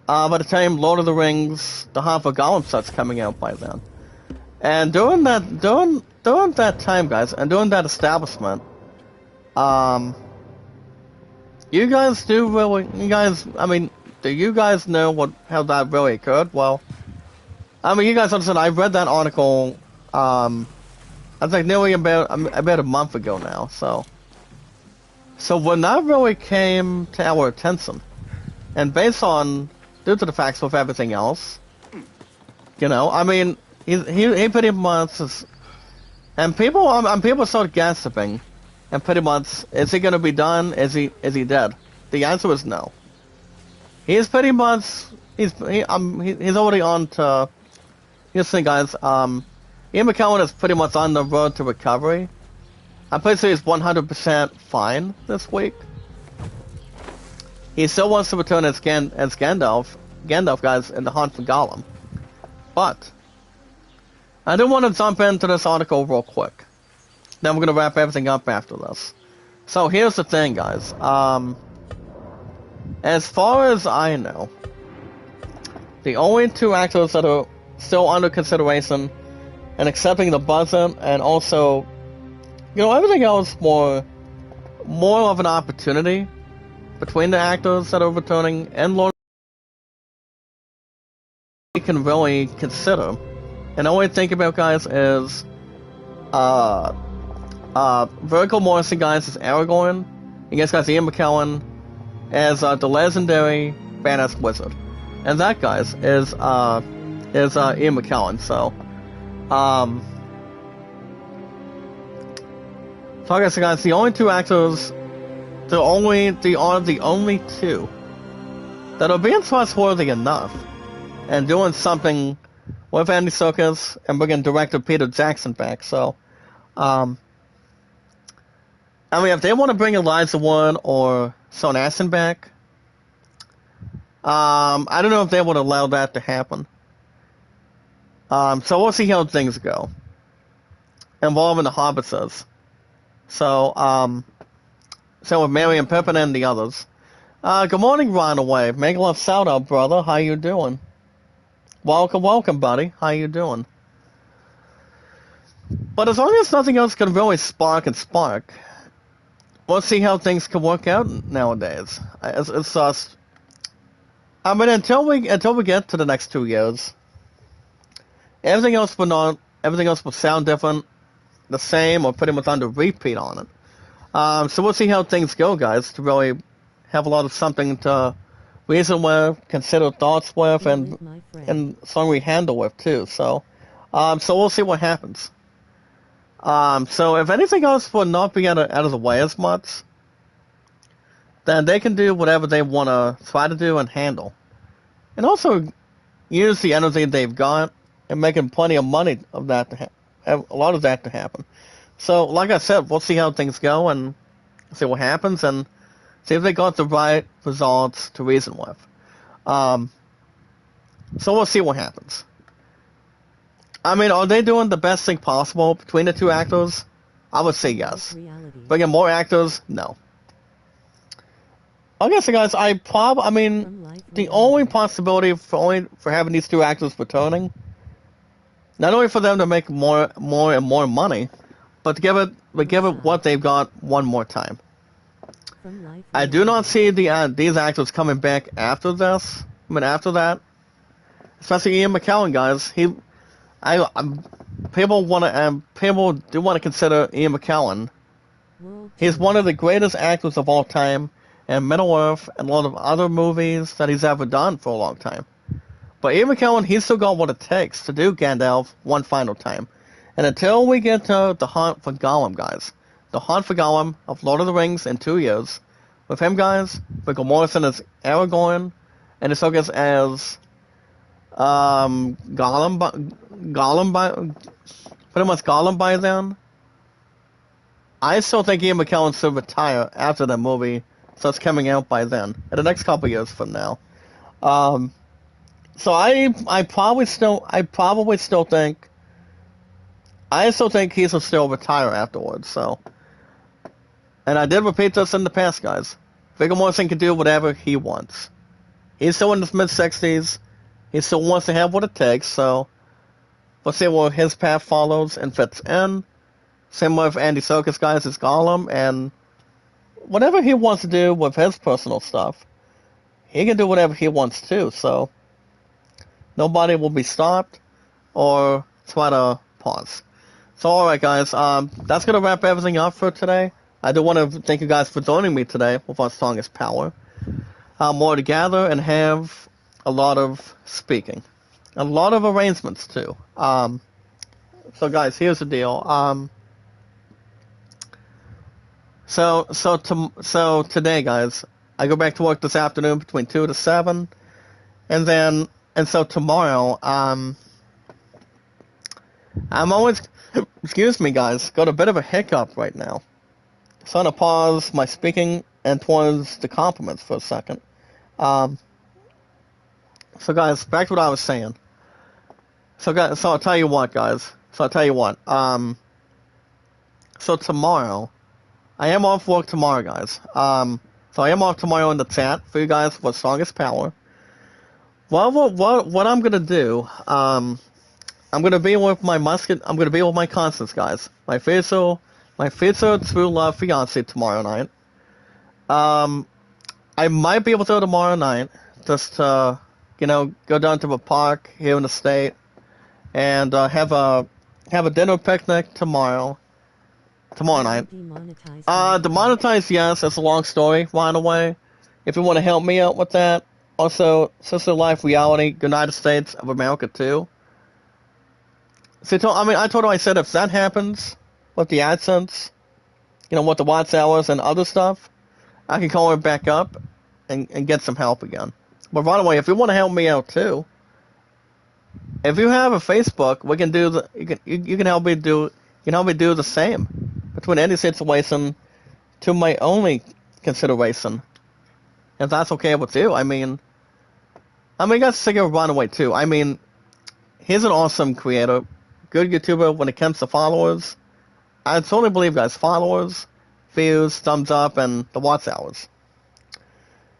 By the time Lord of the Rings, the Half of Gollum starts coming out by then. And during that time, guys, and during that establishment, you guys do you guys know how that really occurred? Well, I mean, you guys understand, I read that article, I think nearly about a month ago now, so when that really came to our attention, and due to the facts with everything else, you know, I mean, he pretty much is, and people start gossiping, and pretty much, is he gonna be done? Is he dead? The answer is no. He's pretty much he's already on to. Here's the thing, guys. Ian McKellen is pretty much on the road to recovery. I'm pretty sure he's 100% fine this week. He still wants to return as Gandalf, guys, in the Hunt for Gollum. But I do want to jump into this article real quick. Then we're gonna wrap everything up after this. So here's the thing, guys. As far as I know, the only two actors that are still under consideration and accepting the budget, and also, everything else more of an opportunity between the actors that are returning and Lord we can really consider. And the only think about, guys, is Virgil Morrison, guys, is Aragorn. And guys, Ian McKellen as the legendary badass wizard. And that, guys, is Ian McKellen. So I guess, guys, the only two actors, the only two that are being trustworthy enough and doing something with Andy Serkis and bringing director Peter Jackson back. So, if they want to bring Elijah Wood or Sean Astin back, I don't know if they would allow that to happen. So we'll see how things go involving the Hobbitses. So with Mary and Pippin and the others. Good morning, Runaway. Make a love shout out, brother. How you doing? Welcome, buddy. How you doing? But as long as nothing else can really spark, let's see how things can work out nowadays. It's just, until we get to the next 2 years, everything else will sound different, the same, or pretty much under repeat on it. So we'll see how things go, guys, to really have a lot of something to reason with, consider thoughts with, and something we handle with too. So we'll see what happens. So if anything else will not be out of the way as much, then they can do whatever they want to try to do and handle, and also use the energy they've got and making plenty of money of that have a lot of that to happen. So, like I said, we'll see how things go and see what happens and see if they got the right results to reason with. So we'll see what happens. Are they doing the best thing possible between the two actors? I would say yes. Bringing more actors, no. I guess, guys, the only possibility for having these two actors returning, not only for them to make more and more money, but to give it what they've got one more time. I do not see these actors coming back after this. After that, especially Ian McKellen, guys. People do want to consider Ian McKellen. He's one of the greatest actors of all time, and Middle Earth and a lot of other movies that he's ever done for a long time. But Ian McKellen, he's still got what it takes to do Gandalf one final time. And until we get to the Hunt for Gollum, guys, the Hunt for Gollum of Lord of the Rings in 2 years, with him, guys, Viggo Morrison as Aragorn, and Ahsoka as pretty much Gollum by then. I still think Ian McKellen should retire after that movie starts coming out by then, in the next couple years from now. So I probably still think he should still retire afterwards. So, and I did repeat this in the past, guys. Viggo Morrison can do whatever he wants. He's still in his mid-60s. He still wants to have what it takes. So, we'll see where his path follows and fits in. Same with Andy Serkis, guys, as Gollum, and whatever he wants to do with his personal stuff, he can do whatever he wants to. So, nobody will be stopped or try to pause. So, alright, guys, that's going to wrap everything up for today. I do want to thank you guys for joining me today with our strongest power. More to gather and have a lot of speaking. A lot of arrangements, too. So, guys, here's the deal. So today, guys, I go back to work this afternoon between 2 to 7. And so tomorrow, I'm always, excuse me guys, got a bit of a hiccup right now. So I'm going to pause my speaking and towards the compliments for a second. So guys, back to what I was saying. So I'll tell you what, guys. So tomorrow, I am off work tomorrow, guys. So I am off tomorrow in the chat for you guys for Strongest Power. What I'm gonna do, I'm gonna be with my musket. I'm gonna be with my constants, guys. My future true love fiance tomorrow night. I might be able to tomorrow night, just to, go down to a park here in the state, and have a dinner picnic tomorrow night. Demonetized, yes. It's a long story, by the way. If you want to help me out with that. Also, Sister Life Reality, United States of America too. So I told her, I said, if that happens with the AdSense, with the watch hours and other stuff, I can call her back up and get some help again. But by the way, if you want to help me out too, if you have a Facebook, we can do you can help me do the same between any situation to my only consideration. If that's okay with you, I mean, you guys sick of Runaway too. I mean, he's an awesome creator, good YouTuber when it comes to followers. I totally believe, guys, followers, views, thumbs up, and the watch hours.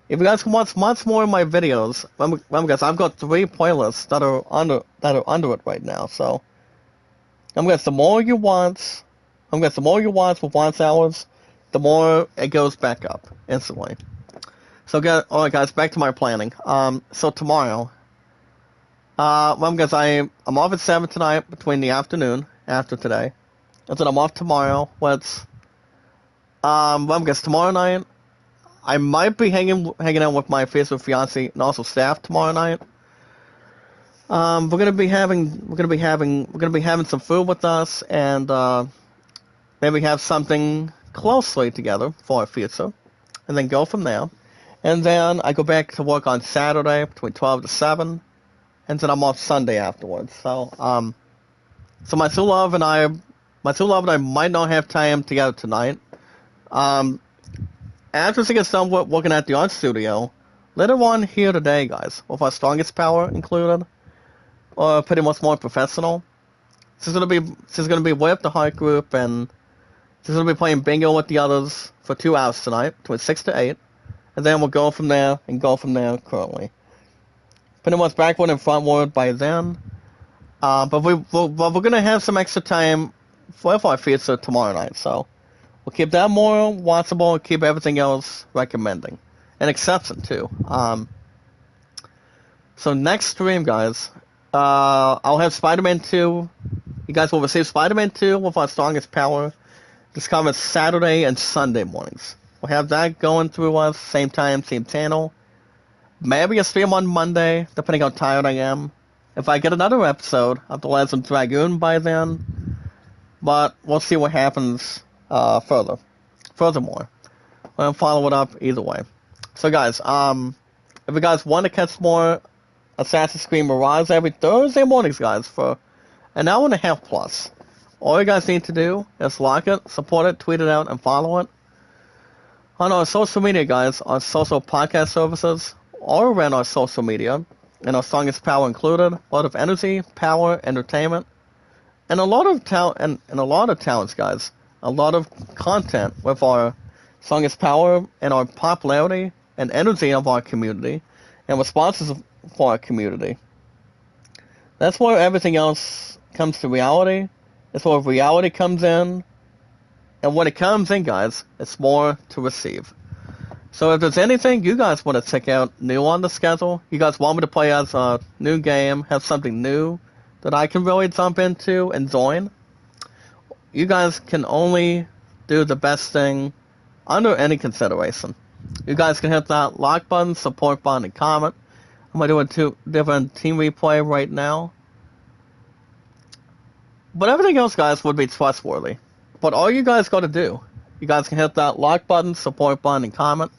If you guys can watch much more of my videos, remember guys, I've got 3 playlists that are under it right now. So, guys, the more you watch with watch hours, the more it goes back up instantly. So, alright guys, back to my planning. So tomorrow, guys, I'm off at 7 tonight between the afternoon after today. And then I'm off tomorrow. Guys, tomorrow night, I might be hanging out with my Facebook fiance and also staff tomorrow night. We're gonna be having some food with us and maybe have something closely together for our future, and then go from there. And then I go back to work on Saturday between 12 to 7, and then I'm off Sunday afterwards. So, so my true love and I might not have time together tonight. After she gets done working at the art studio, later on here today, guys, with our Strongest Power included, or pretty much more professional, she's gonna be with the Heart Group, and she's gonna be playing bingo with the others for 2 hours tonight, between 6 to 8. And then we'll go from there currently. Pretty much backward and frontward by then. But we're going to have some extra time for our future tomorrow night. So we'll keep that more watchable and keep everything else recommending. And accepting too. So next stream, guys, I'll have Spider-Man 2. You guys will receive Spider-Man 2 with our Strongest Power. This comes Saturday and Sunday mornings. We'll have that going through us, same time, same channel. Maybe a stream on Monday, depending how tired I am. If I get another episode of The Legend Dragoon by then. But we'll see what happens furthermore. We'll follow it up either way. So guys, if you guys want to catch more Assassin's Creed Mirage every Thursday mornings, guys, for an hour and a half plus, all you guys need to do is like it, support it, tweet it out, and follow it. On our social media, guys, our social podcast services, all around our social media, and our Strongest Power included, a lot of energy, power, entertainment, and a lot of talents, guys. A lot of content with our Strongest Power and our popularity and energy of our community, and responses for our community. That's where everything else comes to reality. That's where reality comes in. And when it comes in, guys, it's more to receive. So if there's anything you guys want to check out new on the schedule, you guys want me to play as a new game, have something new that I can really jump into and join, you guys can only do the best thing under any consideration. You guys can hit that like button, support button, and comment. I'm going to do a 2 different team replay right now. But everything else, guys, would be trustworthy. But all you guys got to do, you guys can hit that like button, support button, and comment.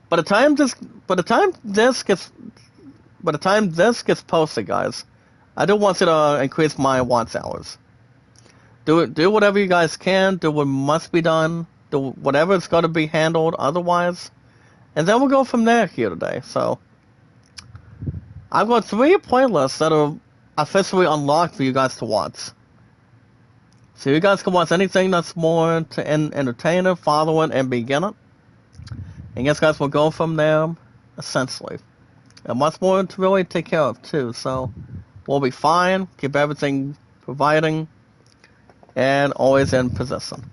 by the time this, by the time this gets, by the time this gets posted, guys, I do want you to increase my watch hours. Do whatever you guys can. Do what must be done. Do whatever is got to be handled otherwise, and then we'll go from there here today. So I've got 3 playlists that are officially unlocked for you guys to watch. So you guys can watch anything that's more to entertain it, follow it, and begin it. And yes, guys, we'll go from there, essentially. And much more to really take care of, too. So we'll be fine, keep everything providing, and always in position.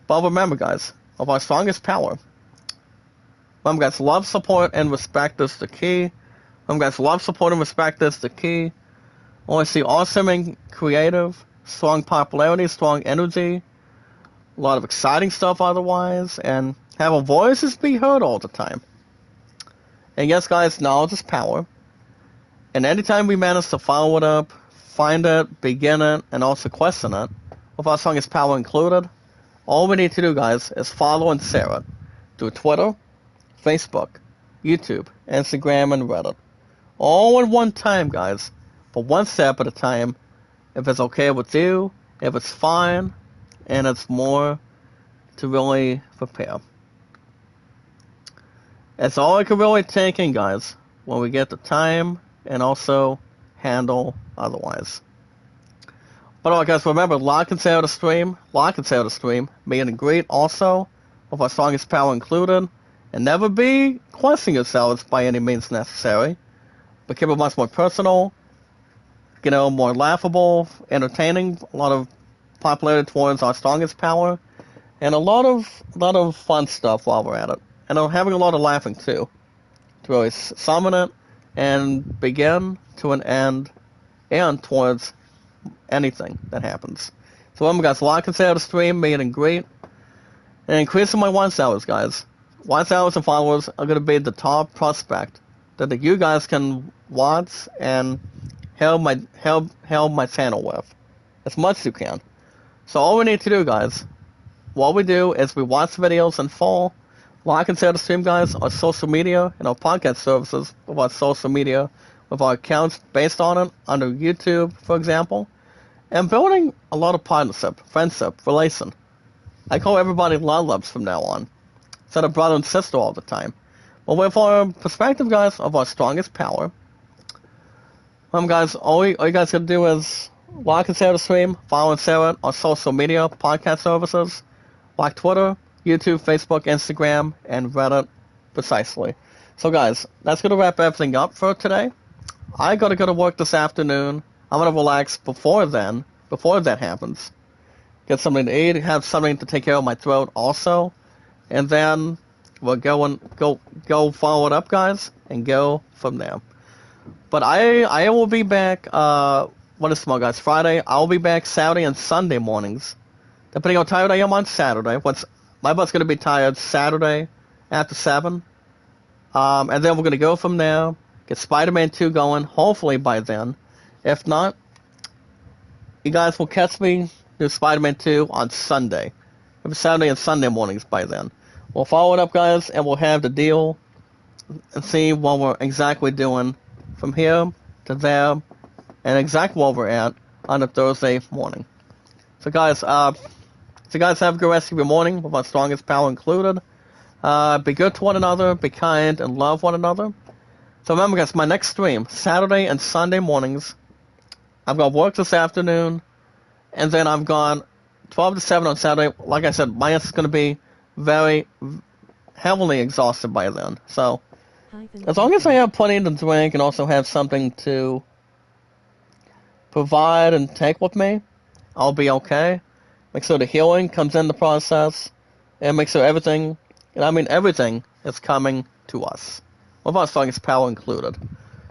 But remember, guys, of our strongest power. Remember, guys, love, support, and respect is the key. Remember, guys, love, support, and respect is the key. I want to see awesome and creative, strong popularity, strong energy, a lot of exciting stuff otherwise, and have our voices be heard all the time. And yes, guys, knowledge is power. And anytime we manage to follow it up, find it, begin it, and also question it, with our strongest power included, all we need to do, guys, is follow and share it through Twitter, Facebook, YouTube, Instagram, and Reddit. All in one time, guys, but one step at a time, if it's okay with you, if it's fine, and it's more to really prepare. It's all I can really take in, guys, when we get the time and also handle otherwise. But alright, guys, remember, like and share the stream, meet and greet also, with our strongest power included, and never be questioning yourselves by any means necessary, but keep it much more personal, more laughable, entertaining, a lot of popularity towards our strongest power, and a lot of fun stuff while we're at it. And I'm having a lot of laughing too, to really summon it and begin to an end and towards anything that happens. So remember, guys, like and share the stream, meet and greet, and increasing my watch hours, guys. Watch hours and followers are going to be the top prospect that you guys can watch and help my channel with as much as you can. So all we need to do, guys, what we do is we watch videos in full, like and share the stream, guys, our social media and our podcast services with our social media, with our accounts based on it under YouTube, for example, and building a lot of partnership, friendship, relation. I call everybody love-loves from now on, instead of brother and sister all the time. But with our perspective, guys, of our strongest power, guys, all you guys gotta do is like and share the stream, follow and share it on social media, podcast services, like Twitter, YouTube, Facebook, Instagram, and Reddit, precisely. So, guys, that's gonna wrap everything up for today. I gotta go to work this afternoon. I'm gonna relax before that happens. Get something to eat, have something to take care of my throat also, and then we'll go follow it up, guys, and go from there. But I will be back, what is tomorrow, guys? Friday. I'll be back Saturday and Sunday mornings. Depending on how tired I am on Saturday. My butt's going to be tired Saturday after 7. And then we're going to go from there, get Spider-Man 2 going, hopefully by then. If not, you guys will catch me do Spider-Man 2 on Sunday. Every Saturday and Sunday mornings by then. We'll follow it up, guys, and we'll have the deal and see what we're exactly doing from here to there and exactly where we're at on a Thursday morning. So, guys, have a good rest of your morning with our strongest power included. Be good to one another, be kind, and love one another. So remember, guys, my next stream, Saturday and Sunday mornings. I've got work this afternoon, and then I've got 12 to 7 on Saturday. Like I said, my ass is going to be very heavily exhausted by then. So, as long as I have plenty to drink and also have something to provide and take with me, I'll be okay. Make sure the healing comes in the process, and make sure everything, and I mean everything, is coming to us, with our strongest power included.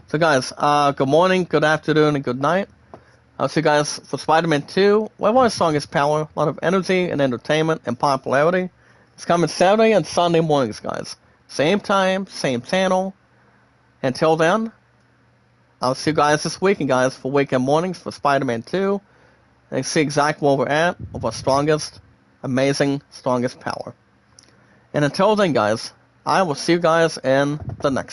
So, guys, good morning, good afternoon, and good night. I'll see you guys for Spider-Man 2, with our strongest power, a lot of energy and entertainment and popularity. It's coming Saturday and Sunday mornings, guys. Same time, same channel. Until then, I'll see you guys this weekend, guys, for weekend mornings for Spider-Man 2. And see exactly where we're at with our strongest, amazing, strongest power. And until then, guys, I will see you guys in the next